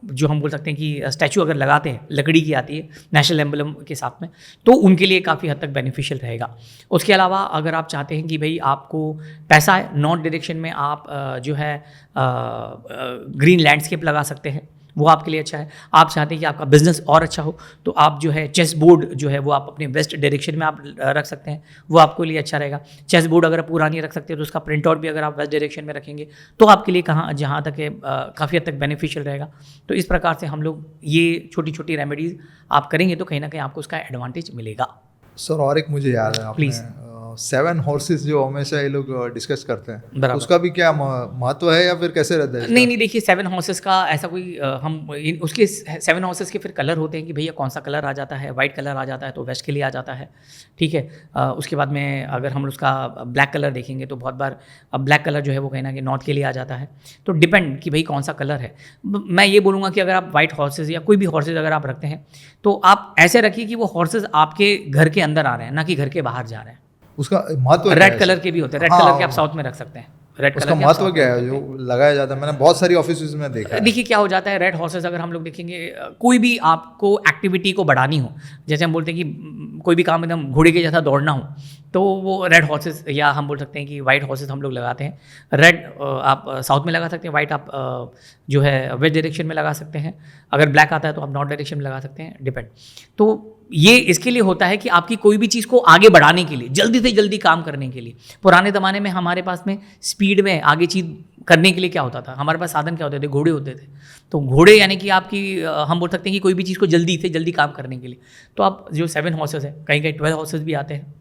जो हम बोल सकते हैं कि स्टैचू अगर लगाते हैं, लकड़ी की आती है नेशनल एम्बलम के साथ में, तो उनके लिए काफ़ी हद तक बेनिफिशियल रहेगा। उसके अलावा अगर आप चाहते हैं कि भाई आपको पैसा है, नॉर्थ डायरेक्शन में आप जो है ग्रीन लैंडस्केप लगा सकते हैं, वो आपके लिए अच्छा है। आप चाहते हैं कि आपका बिजनेस और अच्छा हो, तो आप जो है चेस बोर्ड जो है वो आप अपने वेस्ट डायरेक्शन में आप रख सकते हैं, वो आपके लिए अच्छा रहेगा। चेस बोर्ड अगर आप पुरानी रख सकते हैं तो उसका प्रिंट आउट भी अगर आप वेस्ट डायरेक्शन में रखेंगे तो आपके लिए जहाँ तक काफ़ी हद तक बेनिफिशियल रहेगा। तो इस प्रकार से हम लोग ये छोटी छोटी रेमेडीज़ आप करेंगे तो कहीं ना कहीं आपको उसका एडवांटेज मिलेगा। सर और एक मुझे याद है, Please. 7 हॉर्सेस जो हमेशा ये लोग डिस्कस करते हैं, बराबर। उसका भी क्या महत्व है या फिर कैसे रहता है इसका? नहीं देखिए 7 हॉर्सेस का ऐसा कोई उसके 7 हॉर्सेस के फिर कलर होते हैं कि भैया कौन सा कलर आ जाता है। वाइट कलर आ जाता है तो वेस्ट के लिए आ जाता है, ठीक है। उसके बाद में अगर हम उसका ब्लैक कलर देखेंगे तो बहुत बार ब्लैक कलर जो है वो कहीं ना कहीं नॉर्थ के लिए आ जाता है। तो डिपेंड कि भाई कौन सा कलर है। मैं ये बोलूँगा कि अगर आप वाइट हॉर्सेस या कोई भी हॉर्सेस अगर आप रखते हैं तो आप ऐसे रखिए कि वो हॉर्सेस आपके घर के अंदर आ रहे हैं, ना कि घर के बाहर जा रहे हैं। उसका महत्व क्या रेड है कलर सर? के भी होते हैं, रेड हाँ, कलर के आप साउथ में रख सकते हैं। रेड उसका कलर के आप महत्व साउथ क्या में है रख सकते जो लगाया जाता है? मैंने बहुत सारी ऑफिस में देखा है। देखिए क्या हो जाता है, रेड हॉर्सेस अगर हम लोग देखेंगे, कोई भी आपको एक्टिविटी को बढ़ानी हो, जैसे हम बोलते हैं कि कोई भी काम एकदम घोड़े के जैसा दौड़ना हो, तो वो रेड हॉर्सेस, या हम बोल सकते हैं कि वाइट हॉर्सेस हम लोग लगाते हैं। रेड आप साउथ में लगा सकते हैं, वाइट आप जो है वेस्ट डायरेक्शन में लगा सकते हैं। अगर ब्लैक आता है तो आप नॉर्थ डायरेक्शन में लगा सकते हैं, डिपेंड। तो ये इसके लिए होता है कि आपकी कोई भी चीज़ को आगे बढ़ाने के लिए, जल्दी से जल्दी काम करने के लिए। पुराने ज़माने में हमारे पास में स्पीड में आगे चीज़ करने के लिए क्या होता था, हमारे पास साधन क्या होते थे, घोड़े होते थे। तो घोड़े यानी कि आपकी हम बोल सकते हैं कि कोई भी चीज़ को जल्दी से जल्दी काम करने के लिए। तो आप जो 7 हॉर्सेस है, कहीं कहीं 12 हॉर्सेस भी आते हैं,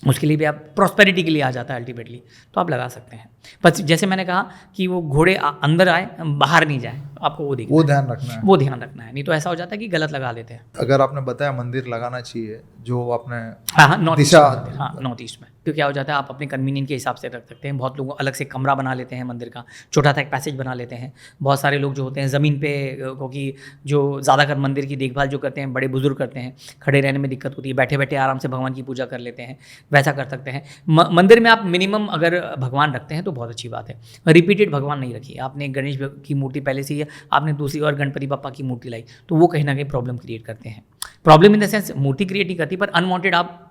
उसके लिए भी आप प्रॉस्पेरिटी के लिए आ जाता है अल्टीमेटली, तो आप लगा सकते हैं। पर जैसे मैंने कहा कि वो घोड़े अंदर आए, बाहर नहीं जाए, आपको वो देखना वो है, ध्यान रखना है। वो ध्यान रखना है। नहीं तो ऐसा हो जाता है कि गलत लगा लेते हैं। अगर आपने बताया मंदिर लगाना चाहिए, जो आपने हाँ नॉर्थ ईस्ट दिशा में, हाँ नॉर्थ ईस्ट में, तो क्या हो जाता है आप अपने कन्वीनियंट के हिसाब से रख सकते हैं। बहुत लोग अलग से कमरा बना लेते हैं मंदिर का, छोटा सा एक पैसेज बना लेते हैं। बहुत सारे लोग जो होते हैं ज़मीन पे, क्योंकि जो ज़्यादातर मंदिर की देखभाल जो करते हैं बड़े बुजुर्ग करते हैं, खड़े रहने में दिक्कत होती है, बैठे बैठे आराम से भगवान की पूजा कर लेते हैं, वैसा कर सकते हैं। मंदिर में आप मिनिमम अगर भगवान रखते हैं तो बहुत अच्छी बात है। रिपीटेड भगवान नहीं रखिए। आपने गणेश की मूर्ति पहले से ही, आपने दूसरी और गणपति बप्पा की मूर्ति लाई, तो वो कहीं ना कहीं प्रॉब्लम क्रिएट करते हैं। प्रॉब्लम इन द सेंस मूर्ति क्रिएट नहीं करती, पर अनवांटेड आप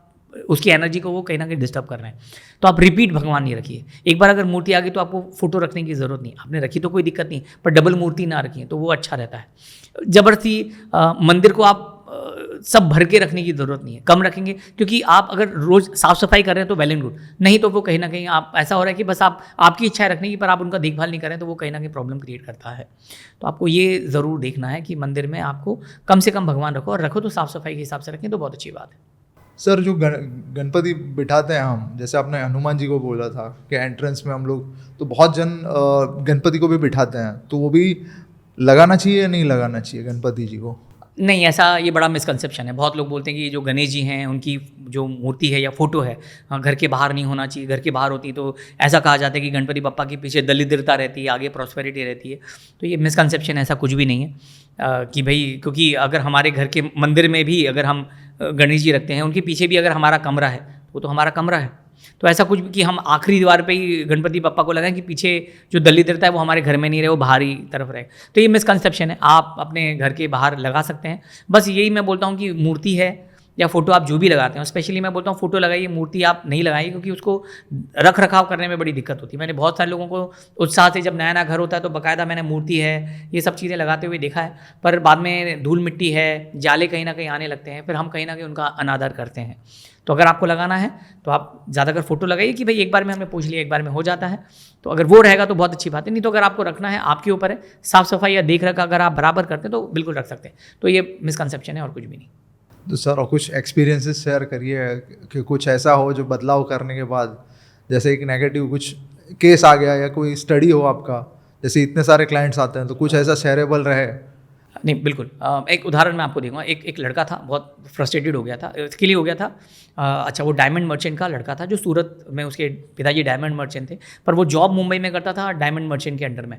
उसकी एनर्जी को वो कहीं ना कहीं डिस्टर्ब कर रहे हैं। तो आप रिपीट भगवान नहीं रखिए। एक बार अगर मूर्ति आ गई तो आपको फोटो रखने की ज़रूरत नहीं, आपने रखी तो कोई दिक्कत नहीं, पर डबल मूर्ति ना रखिए तो वो अच्छा रहता है। ज़बरदस्ती मंदिर को आप सब भर के रखने की ज़रूरत नहीं है, कम रखेंगे। क्योंकि आप अगर रोज़ साफ़ सफाई कर रहे हैं तो वेल एंड गुड, नहीं तो वो कहीं ना कहीं आप ऐसा हो रहा है कि बस आपकी इच्छा है रखने की, पर आप उनका देखभाल नहीं करें तो वो कहीं ना कहीं प्रॉब्लम क्रिएट करता है। तो आपको ये ज़रूर देखना है कि मंदिर में आपको कम से कम भगवान रखो, और रखो तो साफ़ सफाई के हिसाब से रखें तो बहुत अच्छी बात है। सर जो गणपति बिठाते हैं हम, जैसे आपने हनुमान जी को बोला था कि एंट्रेंस में हम लोग, तो बहुत जन गणपति को भी बिठाते हैं, तो वो भी लगाना चाहिए या नहीं लगाना चाहिए गणपति जी को? नहीं, ऐसा ये बड़ा मिसकंसेप्शन है। बहुत लोग बोलते हैं कि जो गणेश जी हैं उनकी जो मूर्ति है या फोटो है घर के बाहर नहीं होना चाहिए, घर के बाहर होती तो ऐसा कहा जाता है कि गणपति बप्पा के पीछे दरिद्रता रहती है, आगे प्रॉस्पेरिटी रहती है। तो ये मिसकंसेप्शन, ऐसा कुछ भी नहीं है कि भाई, क्योंकि अगर हमारे घर के मंदिर में भी अगर हम गणेश जी रखते हैं, उनके पीछे भी अगर हमारा कमरा है, वो तो हमारा कमरा है। तो ऐसा कुछ भी कि हम आखिरी दीवार पे ही गणपति बप्पा को लगाएं कि पीछे जो दलिद्रता है वो हमारे घर में नहीं रहे, वो बाहरी तरफ रहे, तो ये मिसकंसेप्शन है। आप अपने घर के बाहर लगा सकते हैं। बस यही मैं बोलता हूँ कि मूर्ति है या फोटो आप जो भी लगाते हैं, स्पेशली मैं बोलता हूँ फोटो लगाइए, मूर्ति आप नहीं लगाइए, क्योंकि उसको रख रखाव करने में बड़ी दिक्कत होती है। मैंने बहुत सारे लोगों को उत्साह से, जब नया नया घर होता है तो बाकायदा मैंने मूर्ति है ये सब चीज़ें लगाते हुए देखा है, पर बाद में धूल मिट्टी है, जाले कहीं ना कहीं आने लगते हैं, फिर हम कहीं ना कहीं उनका अनादर करते हैं। तो अगर आपको लगाना है तो आप ज़्यादातर फोटो लगाइए कि भाई एक बार में हमने पूछ लिया, एक बार में हो जाता है, तो अगर वो रहेगा तो बहुत अच्छी बात है। नहीं तो अगर आपको रखना है, आपके ऊपर है। साफ़ सफाई या देख रेख अगर आप बराबर करते हैं तो बिल्कुल रख सकते हैं। तो ये मिसकंसेप्शन है और कुछ भी नहीं। तो सर और कुछ एक्सपीरियंसेस शेयर करिए कि कुछ ऐसा हो जो बदलाव करने के बाद, जैसे एक नेगेटिव कुछ केस आ गया या कोई स्टडी हो आपका, जैसे इतने सारे क्लाइंट्स आते हैं तो कुछ ऐसा शेयरेबल रहे। नहीं बिल्कुल, एक उदाहरण मैं आपको दूंगा। एक लड़का था, बहुत फ्रस्ट्रेटेड हो गया था, इसके लिए हो गया था। अच्छा, वो डायमंड मर्चेंट का लड़का था जो सूरत में, उसके पिताजी डायमंड मर्चेंट थे, पर वो जॉब मुंबई में करता था डायमंड मर्चेंट के अंडर में।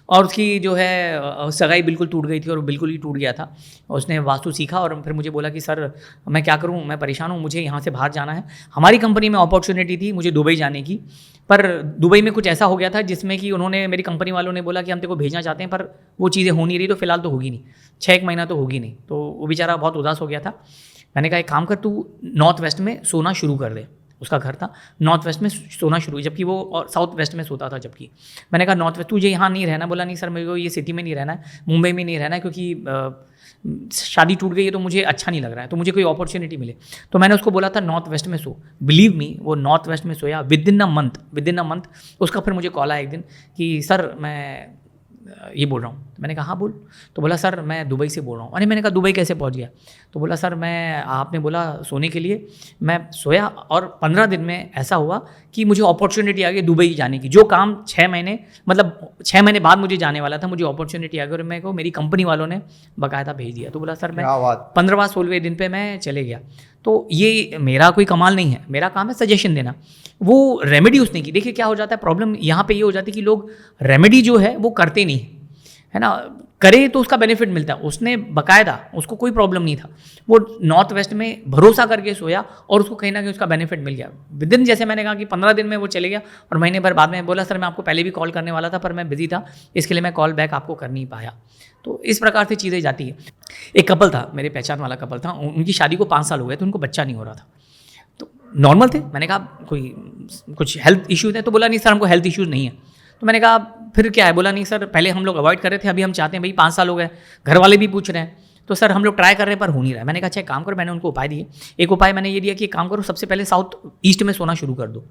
और उसकी जो है सगाई बिल्कुल टूट गई थी, और बिल्कुल ही टूट गया था। उसने वास्तु सीखा और फिर मुझे बोला कि सर मैं क्या करूँ, मैं परेशान हूँ, मुझे यहाँ से बाहर जाना है। हमारी कंपनी में अपॉर्चुनिटी थी मुझे दुबई जाने की, पर दुबई में कुछ ऐसा हो गया था जिसमें कि उन्होंने, मेरी कंपनी वालों ने बोला कि हम तेरे को भेजना चाहते हैं, पर वो चीज़ें हो नहीं रही, तो फिलहाल तो होगी नहीं, 6 महीना तो होगी नहीं। तो वो बेचारा बहुत उदास हो गया था। मैंने कहा एक काम कर, तू नॉर्थ वेस्ट में सोना शुरू कर दे। उसका घर था नॉर्थ वेस्ट में सोना शुरू, जबकि वो और साउथ वेस्ट में सोता था। जबकि मैंने कहा नॉर्थ वेस्ट, तुझे यहाँ नहीं रहना। बोला नहीं सर, मेरे को ये सिटी में नहीं रहना है, मुंबई में नहीं रहना है, क्योंकि शादी टूट गई है तो मुझे अच्छा नहीं लग रहा है, तो मुझे कोई अपॉर्चुनिटी मिले। तो मैंने उसको बोला था नॉर्थ वेस्ट में सो। बिलीव मी, वो नॉर्थ वेस्ट में सोया। विद इन अ मंथ उसका फिर मुझे कॉल आया एक दिन कि सर मैं ये बोल रहा हूँ। मैंने कहा हाँ बोल। तो बोला सर मैं दुबई से बोल रहा हूँ। अरे मैंने कहा दुबई कैसे पहुँच गया? तो बोला सर मैं, आपने बोला सोने के लिए, मैं सोया और 15 दिन में ऐसा हुआ कि मुझे अपॉर्चुनिटी आ गई दुबई जाने की। जो काम 6 महीने, मतलब 6 महीने बाद मुझे जाने वाला था, मुझे अपॉर्चुनिटी आ गई और मेरे को मेरी कंपनी वालों ने बाकायदा भेज दिया। तो बोला सर मैं 15वां-16वें दिन पे मैं चले गया। तो ये मेरा कोई कमाल नहीं है, मेरा काम है सजेशन देना। वो रेमेडी उसने की। देखिए क्या हो जाता है, प्रॉब्लम यहाँ पे ये हो जाती है कि लोग रेमेडी जो है वो करते नहीं है ना, करे तो उसका बेनिफिट मिलता है। उसने बाकायदा, उसको कोई प्रॉब्लम नहीं था, वो नॉर्थ वेस्ट में भरोसा करके सोया और उसको कहीं ना कहीं उसका बेनिफिट मिल गया। विदिन, जैसे मैंने कहा कि 15 दिन में वो चले गया, और महीने भर बाद में बोला सर मैं आपको पहले भी कॉल करने वाला था पर मैं बिजी था, इसके लिए मैं कॉल बैक आपको कर नहीं पाया। तो इस प्रकार से चीज़ें जाती है। एक कपल था, मेरे पहचान वाला कपल था, उनकी शादी को 5 साल हो गए तो उनको बच्चा नहीं हो रहा था। तो नॉर्मल थे। मैंने कहा कोई कुछ हेल्थ इश्यूज है? तो बोला नहीं सर हमको हेल्थ इश्यूज़ नहीं है। तो मैंने कहा फिर क्या है? बोला नहीं सर पहले हम लोग अवॉइड कर रहे थे, अभी हम चाहते हैं, भाई 5 साल हो गए, घर वाले भी पूछ रहे हैं, तो सर हम लोग ट्राई कर रहे हैं पर हो नहीं रहा है। मैंने कहा अच्छा एक काम करो, मैंने उनको उपाय दिए। एक उपाय मैंने ये दिया कि एक काम करो, सबसे पहले साउथ ईस्ट में सोना शुरू कर दो।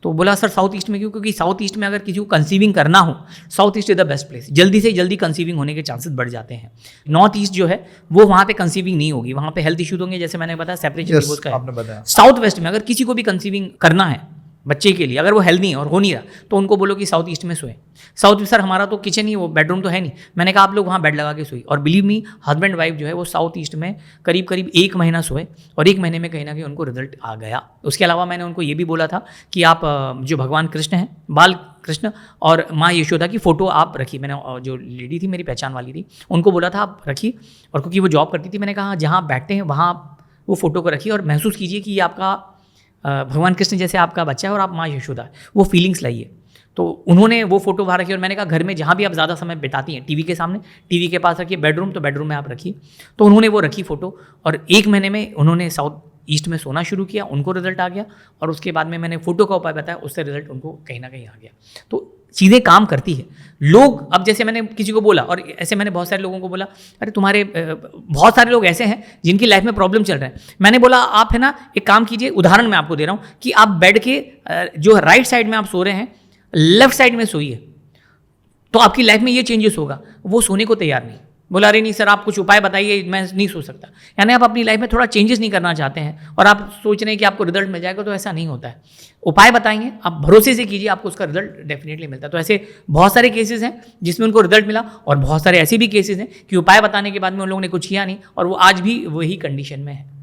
तो बोला सर साउथ ईस्ट में क्यों? क्योंकि साउथ ईस्ट में अगर किसी को कंसीविंग करना हो, south east is the best place. जल्दी से जल्दी कंसीविंग होने के चांसेस बढ़ जाते हैं। नॉर्थ ईस्ट जो है वो वहाँ पे कंसीविंग नहीं होगी, वहाँ पे हेल्थ इश्यूज होंगे, जैसे मैंने बताया सेपरेशन डिवोर्स का है। साउथ वेस्ट में अगर किसी को भी कंसीविंग करना है बच्चे के लिए, अगर वो हेल्दी है और हो नहीं रहा, तो उनको बोलो कि साउथ ईस्ट में सोए। साउथ सर हमारा तो किचन ही, वो बेडरूम तो है नहीं। मैंने कहा आप लोग वहाँ बेड लगा के सोई। और बिलीव मी, हस्बैंड वाइफ जो है वो साउथ ईस्ट में करीब 1 महीना सोए, और 1 महीने में कहीं ना कहीं उनको रिजल्ट आ गया। उसके अलावा मैंने उनको ये भी बोला था कि आप जो भगवान कृष्ण हैं, बाल कृष्ण और माँ यशोदा की फ़ोटो आप रखिए। मैंने जो लेडी थी मेरी पहचान वाली थी, उनको बोला था आप रखिए। और क्योंकि वो जॉब करती थी, मैंने कहा जहाँ आप बैठते हैं वहाँ वो फ़ोटो को रखिए और महसूस कीजिए कि ये आपका भगवान कृष्ण जैसे आपका बच्चा है और आप माँ यशोदा, वो फीलिंग्स लाइए। तो उन्होंने वो फोटो बाहर रखी, और मैंने कहा घर में जहाँ भी आप ज़्यादा समय बिताती हैं, टीवी के सामने, टीवी के पास रखिए, बेडरूम तो बेडरूम में आप रखिए। तो उन्होंने वो रखी फ़ोटो, और 1 महीने में उन्होंने साउथ ईस्ट में सोना शुरू किया, उनको रिजल्ट आ गया। और उसके बाद में मैंने फ़ोटो का उपाय बताया, उससे रिजल्ट उनको कहीं ना कहीं आ गया। तो चीज़ें काम करती है। लोग, अब जैसे मैंने किसी को बोला, और ऐसे मैंने बहुत सारे लोगों को बोला, अरे तुम्हारे बहुत सारे लोग ऐसे हैं जिनकी लाइफ में प्रॉब्लम चल रहा है। मैंने बोला आप है ना एक काम कीजिए, उदाहरण मैं आपको दे रहा हूँ कि आप बेड के जो राइट साइड में आप सो रहे हैं, लेफ्ट साइड में सोइए, तो आपकी लाइफ में ये चेंजेस होगा। वो सोने को तैयार नहीं, बोला अरे नहीं सर आप कुछ उपाय बताइए, मैं नहीं सो सकता। यानी आप अपनी लाइफ में थोड़ा चेंजेस नहीं करना चाहते हैं और आप सोच रहे हैं कि आपको रिजल्ट मिल जाएगा, तो ऐसा नहीं होता है। उपाय बताएंगे, आप भरोसे से कीजिए, आपको उसका रिजल्ट डेफिनेटली मिलता है। तो ऐसे बहुत सारे केसेस हैं जिसमें उनको रिजल्ट मिला, और बहुत सारे ऐसे भी केसेस हैं कि उपाय बताने के बाद में उन लोगों ने कुछ किया नहीं और वो आज भी वही कंडीशन में है।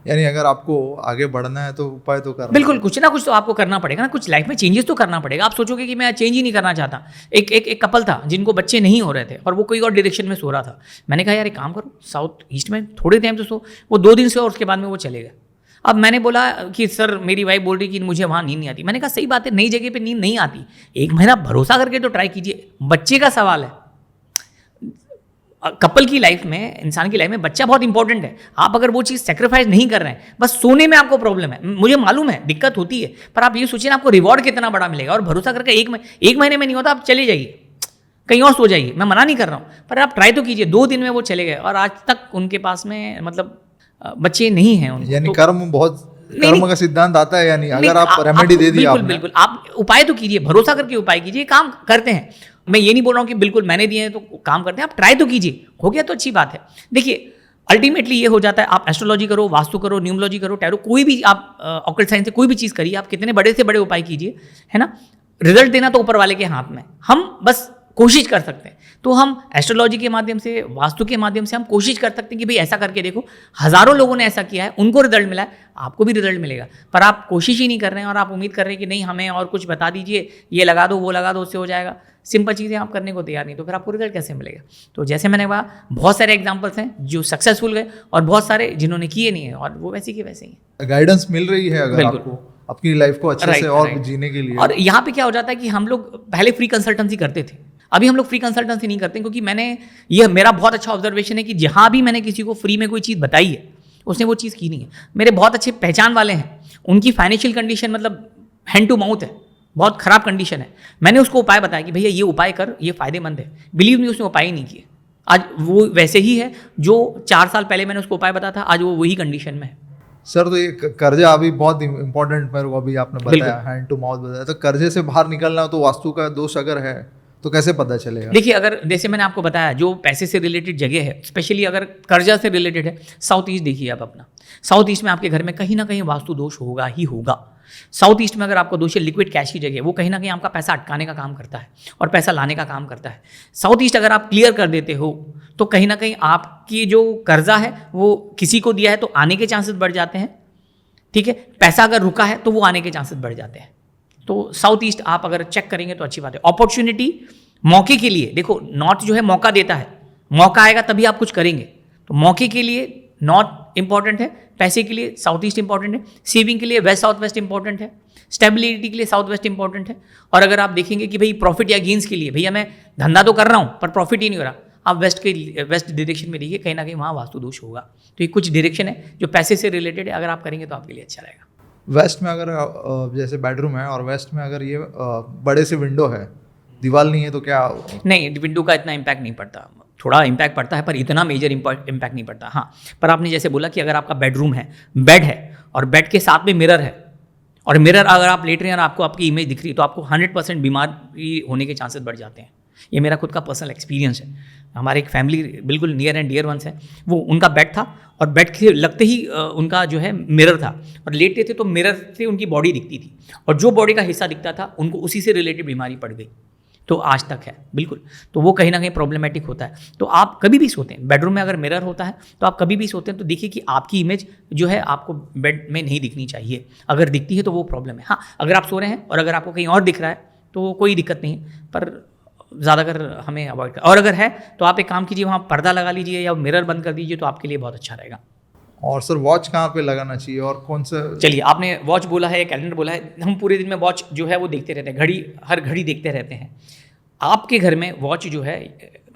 यानी अगर आपको आगे बढ़ना है तो उपाय तो करना, बिल्कुल कुछ ना कुछ तो आपको करना पड़ेगा ना, कुछ लाइफ में चेंजेस तो करना पड़ेगा। आप सोचोगे कि मैं चेंज ही नहीं करना चाहता। एक कपल था जिनको बच्चे नहीं हो रहे थे और वो कोई और डायरेक्शन में सो रहा था। मैंने कहा यार एक काम करो, साउथ ईस्ट में थोड़े टाइम तो सो। वो 2 दिन से, और उसके बाद में वो चले गए। अब मैंने बोला कि सर मेरी वाइफ बोल रही कि मुझे वहाँ नींद नहीं आती। मैंने कहा सही बात है, नई जगह पे नींद नहीं आती, 1 महीना भरोसा करके तो ट्राई कीजिए। बच्चे का सवाल है, कपल की लाइफ में, इंसान की लाइफ में बच्चा बहुत इंपॉर्टेंट है। आप अगर वो चीज़ सेक्रीफाइस नहीं कर रहे हैं, बस सोने में आपको प्रॉब्लम है, मुझे मालूम है दिक्कत होती है, पर आप ये सोचिए ना आपको रिवॉर्ड कितना बड़ा मिलेगा। और भरोसा करके 1 महीने में नहीं होता, आप चले जाइए, कहीं और सो जाइए, मैं मना नहीं कर रहा हूँ, पर आप ट्राई तो कीजिए। 2 दिन में वो चले गए और आज तक उनके पास में मतलब बच्चे नहीं हैं उनको। यानी कर्म का सिद्धांत आता है, यानी अगर आप रेमेडी दे दी आपने, बिल्कुल आप उपाय तो कीजिए, भरोसा करके उपाय कीजिए, काम करते हैं। मैं ये नहीं बोल रहा हूँ कि बिल्कुल मैंने दिए हैं तो काम करते हैं, आप ट्राई तो कीजिए, हो गया तो अच्छी बात है। देखिए अल्टीमेटली ये हो जाता है, आप एस्ट्रोलॉजी करो, वास्तु करो, न्यूमरोलॉजी करो, टैरो, कोई भी आप ऑकल्ट साइंस से कोई भी चीज़ करिए, आप कितने बड़े से बड़े उपाय कीजिए, है ना, रिजल्ट देना तो ऊपर वाले के हाथ में। हम बस कोशिश कर सकते हैं। तो हम एस्ट्रोलॉजी के माध्यम से, वास्तु के माध्यम से हम कोशिश कर सकते हैं कि भाई ऐसा करके देखो, हज़ारों लोगों ने ऐसा किया है, उनको रिजल्ट मिला है, आपको भी रिजल्ट मिलेगा। पर आप कोशिश ही नहीं कर रहे हैं और आप उम्मीद कर रहे हैं कि नहीं हमें और कुछ बता दीजिए, ये लगा दो वो लगा दो उससे हो जाएगा। सिंपल चीज़ें आप करने को तैयार नहीं, तो फिर आपको रिजल्ट कैसे मिलेगा? तो जैसे मैंने कहा, बहुत सारे एग्जाम्पल्स हैं जो सक्सेसफुल गए और बहुत सारे जिन्होंने किए नहीं है और वो वैसे के वैसे ही हैं। गाइडेंस मिल रही है अगर बिल्कुल। आपको अपनी लाइफ को अच्छे से और जीने के लिए। और यहाँ पे क्या हो जाता है कि हम लोग पहले फ्री कंसल्टेंसी करते थे, अभी हम लोग फ्री कंसल्टेंसी नहीं करते, क्योंकि यह मेरा बहुत अच्छा ऑब्जर्वेशन है कि जहाँ भी मैंने किसी को फ्री में कोई चीज़ बताई है उसने वो चीज़ की नहीं है। मेरे बहुत अच्छे पहचान वाले हैं, उनकी फाइनेंशियल कंडीशन मतलब हैंड टू माउथ है, बहुत ख़राब कंडीशन है, मैंने उसको उपाय बताया कि भैया ये उपाय कर, ये फ़ायदेमंद है, बिलीव नहीं उसने उपाय ही नहीं किए। आज वो वैसे ही है जो 4 साल पहले मैंने उसको उपाय बताया था, आज वो वही कंडीशन में है। सर तो ये कर्जा अभी बहुत इंपॉर्टेंट मेरे को अभी आपने बताया, हैंड टू माउथ बताया, तो कर्जे से बाहर निकलना तो वास्तु का दोष अगर है तो कैसे पता चलेगा? देखिए, अगर जैसे मैंने आपको बताया जो पैसे से रिलेटेड जगह है, स्पेशली अगर कर्जा से रिलेटेड है, साउथ ईस्ट देखिए आप अपना, साउथ ईस्ट में आपके घर में कहीं ना कहीं वास्तु दोष होगा ही होगा। साउथ ईस्ट में अगर आपको दोष है लिक्विड कैश की जगह, वो कहीं ना कहीं आपका पैसा अटकाने का काम करता है और पैसा लाने का काम करता है। साउथ ईस्ट अगर आप क्लियर कर देते हो तो कहीं ना कहीं आपकी जो कर्जा है वो किसी को दिया है तो आने के चांसेस बढ़ जाते हैं, ठीक है। पैसा अगर रुका है तो वो आने के चांसेस बढ़ जाते हैं। तो साउथ ईस्ट आप अगर चेक करेंगे तो अच्छी बात है। अपॉर्चुनिटी, मौके के लिए देखो, नॉर्थ जो है मौका देता है, मौका आएगा तभी आप कुछ करेंगे, तो मौके के लिए नॉर्थ इंपॉर्टेंट है, पैसे के लिए साउथ ईस्ट इंपॉर्टेंट है, सेविंग के लिए वेस्ट साउथ वेस्ट इंपॉर्टेंट है, स्टेबिलिटी के लिए साउथ वेस्ट इंपॉर्टेंट है। और अगर आप देखेंगे कि भाई प्रॉफिट या गेंस के लिए, भैया मैं धंधा तो कर रहा हूँ पर प्रॉफिट ही नहीं हो रहा, आप वेस्ट डायरेक्शन में देखिए, कहीं ना कहीं वहाँ वास्तु दोष होगा। तो ये कुछ डायरेक्शन है जो पैसे से रिलेटेड है, अगर आप करेंगे तो आपके लिए अच्छा रहेगा। वेस्ट में अगर जैसे बेडरूम है और वेस्ट में अगर ये बड़े से विंडो है, दीवार नहीं है, तो क्या? नहीं, विंडो का इतना इम्पैक्ट नहीं पड़ता, थोड़ा इम्पैक्ट पड़ता है पर इतना मेजर इम्पैक्ट नहीं पड़ता। हाँ, पर आपने जैसे बोला कि अगर आपका बेडरूम है, बेड है और बेड के साथ में मिरर है, और मिरर अगर आप लेट रहे हैं और आपको आपकी इमेज दिख रही है तो आपको 100% बीमारी होने के चांसेस बढ़ जाते हैं। ये मेरा खुद का पर्सनल एक्सपीरियंस है। हमारे एक फैमिली बिल्कुल नियर एंड डियर वंस है, वो उनका बेड था और बेड के लगते ही उनका जो है मिरर था, और लेटते थे तो मिरर से उनकी बॉडी दिखती थी, और जो बॉडी का हिस्सा दिखता था उनको उसी से रिलेटेड बीमारी पड़ गई, तो आज तक है बिल्कुल। तो वो कहीं ना कहीं प्रॉब्लमेटिक होता है। तो आप कभी भी सोते हैं, बेडरूम में अगर मिरर होता है तो आप कभी भी सोते हैं तो देखिए कि आपकी इमेज जो है आपको बेड में नहीं दिखनी चाहिए, अगर दिखती है तो वो प्रॉब्लम है। हाँ, अगर आप सो रहे हैं और अगर आपको कहीं और दिख रहा है तो कोई दिक्कत नहीं है, पर ज़्यादातर हमें अवॉइड कर, और अगर है तो आप एक काम कीजिए, वहाँ पर्दा लगा लीजिए या मिरर बंद कर दीजिए, तो आपके लिए बहुत अच्छा रहेगा। और सर वॉच कहाँ पे लगाना चाहिए और कौन सा? चलिए, आपने वॉच बोला है, कैलेंडर बोला है, हम पूरे दिन में वॉच जो है वो देखते रहते हैं, घड़ी हर घड़ी देखते रहते हैं। आपके घर में वॉच जो है,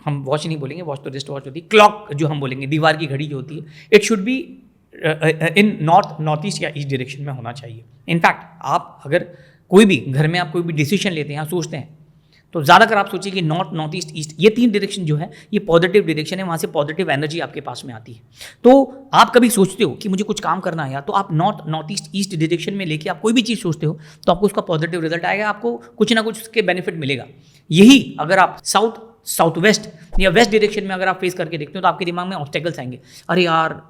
हम वॉच नहीं बोलेंगे, वॉच तो रिस्ट वॉच होती है, क्लॉक जो हम बोलेंगे, दीवार की घड़ी जो होती है, it should be in north east या ईस्ट डायरेक्शन में होना चाहिए। इनफैक्ट आप अगर कोई भी घर में आप कोई भी डिसीजन लेते हैं या सोचते हैं तो ज़्यादातर आप सोचिए कि नॉर्थ ईस्ट ईस्ट, ये 3 डायरेक्शन जो है ये पॉजिटिव डायरेक्शन है, वहाँ से पॉजिटिव एनर्जी आपके पास में आती है। तो आप कभी सोचते हो कि मुझे कुछ काम करना है, या तो आप नॉर्थ ईस्ट ईस्ट डायरेक्शन में लेके आप कोई भी चीज़ सोचते हो तो आपको उसका पॉजिटिव रिजल्ट आएगा, आपको कुछ ना कुछ उसके बेनिफिट मिलेगा। यही अगर आप साउथ वेस्ट या वेस्ट डायरेक्शन में अगर आप फेस करके देखते हो तो आपके दिमाग में ऑब्स्टेकल्स आएंगे। अरे यार,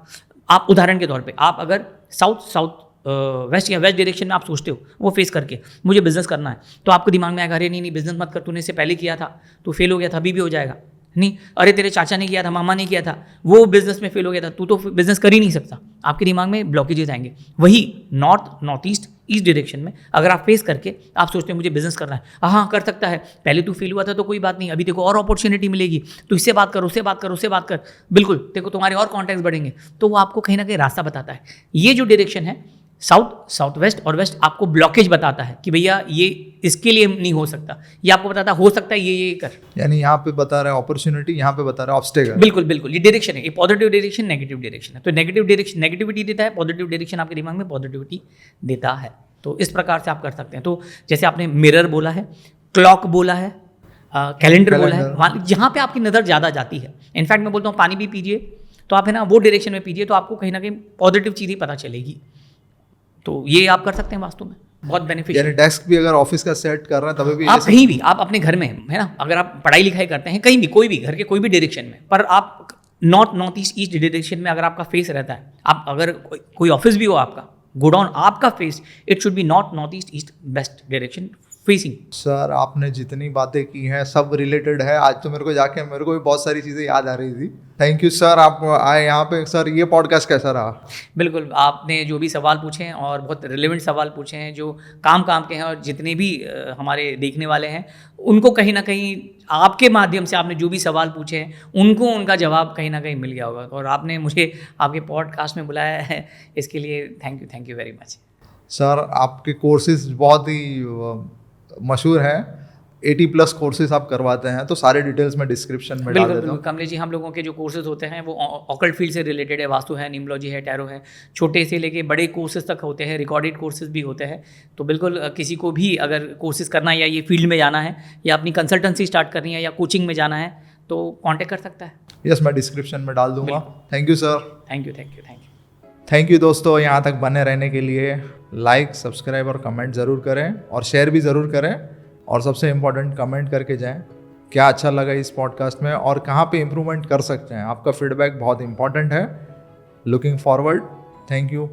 आप उदाहरण के तौर पे आप अगर साउथ वेस्ट या वेस्ट डायरेक्शन में आप सोचते हो वो फेस करके मुझे बिजनेस करना है, तो आपके दिमाग में आएगा, अरे नहीं बिजनेस मत कर, तूने इससे पहले किया था तो फेल हो गया था, अभी भी हो जाएगा। नहीं, अरे तेरे चाचा ने किया था, मामा ने किया था, वो बिजनेस में फेल हो गया था, तू तो बिजनेस कर ही नहीं सकता। आपके दिमाग में ब्लॉकेजेस आएंगे। वही नॉर्थ ईस्ट ईस्ट डायरेक्शन में अगर आप फेस करके आप सोचते हैं मुझे बिजनेस करना है, हाँ कर सकता है, पहले तू फेल हुआ था तो कोई बात नहीं, अभी देखो और अपॉर्चुनिटी मिलेगी, तो इससे बात कर, उससे बात कर, उससे बात कर, बिल्कुल देखो तुम्हारे और कॉन्टैक्ट्स बढ़ेंगे। तो वो आपको कहीं ना कहीं रास्ता बताता है। ये जो डायरेक्शन है साउथ वेस्ट और वेस्ट आपको ब्लॉकेज बताता है कि भैया ये इसके लिए नहीं हो सकता, ये आपको बताता हो सकता है ये कर, यानी यहाँ पे बता रहा है अपॉर्चुनिटी, यहाँ पे बता रहा है ऑब्स्टेकल। बिल्कुल ये डायरेक्शन है, ये पॉजिटिव डायरेक्शन, नेगेटिव डायरेक्शन है। तो नेगेटिव डायरेक्शन नेगेटिविटी देता है, पॉजिटिव डायरेक्शन आपके दिमाग में पॉजिटिविटी देता है। तो इस प्रकार से आप कर सकते हैं। तो जैसे आपने मिरर बोला है, क्लॉक बोला है, कैलेंडर बोला है, वहाँ जहाँ पे आपकी नज़र ज़्यादा जाती है। इनफैक्ट मैं बोलता हूँ पानी भी पीजिए तो आप है ना वो डायरेक्शन में पीजिए, तो आपको कहीं ना कहीं पॉजिटिव चीज़ ही पता चलेगी। तो ये आप कर सकते हैं वास्तु में, बहुत बेनिफिशियल। यानी डेस्क भी अगर ऑफिस का सेट कर रहे हैं तभी भी आप कहीं भी, आप अपने घर में है ना, अगर आप पढ़ाई लिखाई करते हैं कहीं भी, कोई भी घर के कोई भी डायरेक्शन में, पर आप नॉर्थ ईस्ट डायरेक्शन में अगर आपका फेस रहता है, आप अगर कोई ऑफिस भी हो आपका, गोडाउन आपका face, it should be north east west direction facing. Sir आपने जितनी बातें की हैं सब रिलेटेड है। आज तो मेरे को जाके मेरे को भी बहुत सारी चीज़ें याद आ रही थी। थैंक यू सर, आप आए यहाँ पे। सर ये पॉडकास्ट कैसा रहा? बिल्कुल, आपने जो भी सवाल पूछे हैं और बहुत रिलेवेंट सवाल पूछे हैं जो काम के हैं, और जितने भी हमारे देखने वाले हैं उनको कहीं ना कहीं आपके माध्यम से आपने जो भी सवाल पूछे हैं उनको उनका जवाब कहीं ना कहीं मिल गया होगा। और आपने मुझे आपके पॉडकास्ट में बुलाया है, इसके लिए thank you very much. Sir आपके कोर्सेज बहुत ही मशहूर हैं, 80+ कोर्सेज आप करवाते हैं, तो सारे डिटेल्स मैं डिस्क्रिप्शन में डाल बिल्कुल देता बिल्कुल हूँ। कमलेश जी, हम लोगों के जो कोर्सेज होते हैं वो ऑकल्ट फील्ड से रिलेटेड है। वास्तु है, न्यूमरोलॉजी है, टैरो है, छोटे से लेके बड़े कोर्सेज तक होते हैं, रिकॉर्डेड कोर्सेज भी होते हैं। तो बिल्कुल किसी को भी अगर कोर्सेज करना है या ये फील्ड में जाना है या अपनी कंसल्टेंसी स्टार्ट करनी है या कोचिंग में जाना है तो कॉन्टेक्ट कर सकता है। यस, मैं डिस्क्रिप्शन में डाल दूंगा। Thank you sir. Thank you. Thank you दोस्तों, यहाँ तक बने रहने के लिए। लाइक, सब्सक्राइब और कमेंट ज़रूर करें और शेयर भी ज़रूर करें। और सबसे इम्पोर्टेंट, कमेंट करके जाएं क्या अच्छा लगा इस पॉडकास्ट में और कहाँ पे इम्प्रूवमेंट कर सकते हैं। आपका फीडबैक बहुत इंपॉर्टेंट है। Looking forward. Thank you.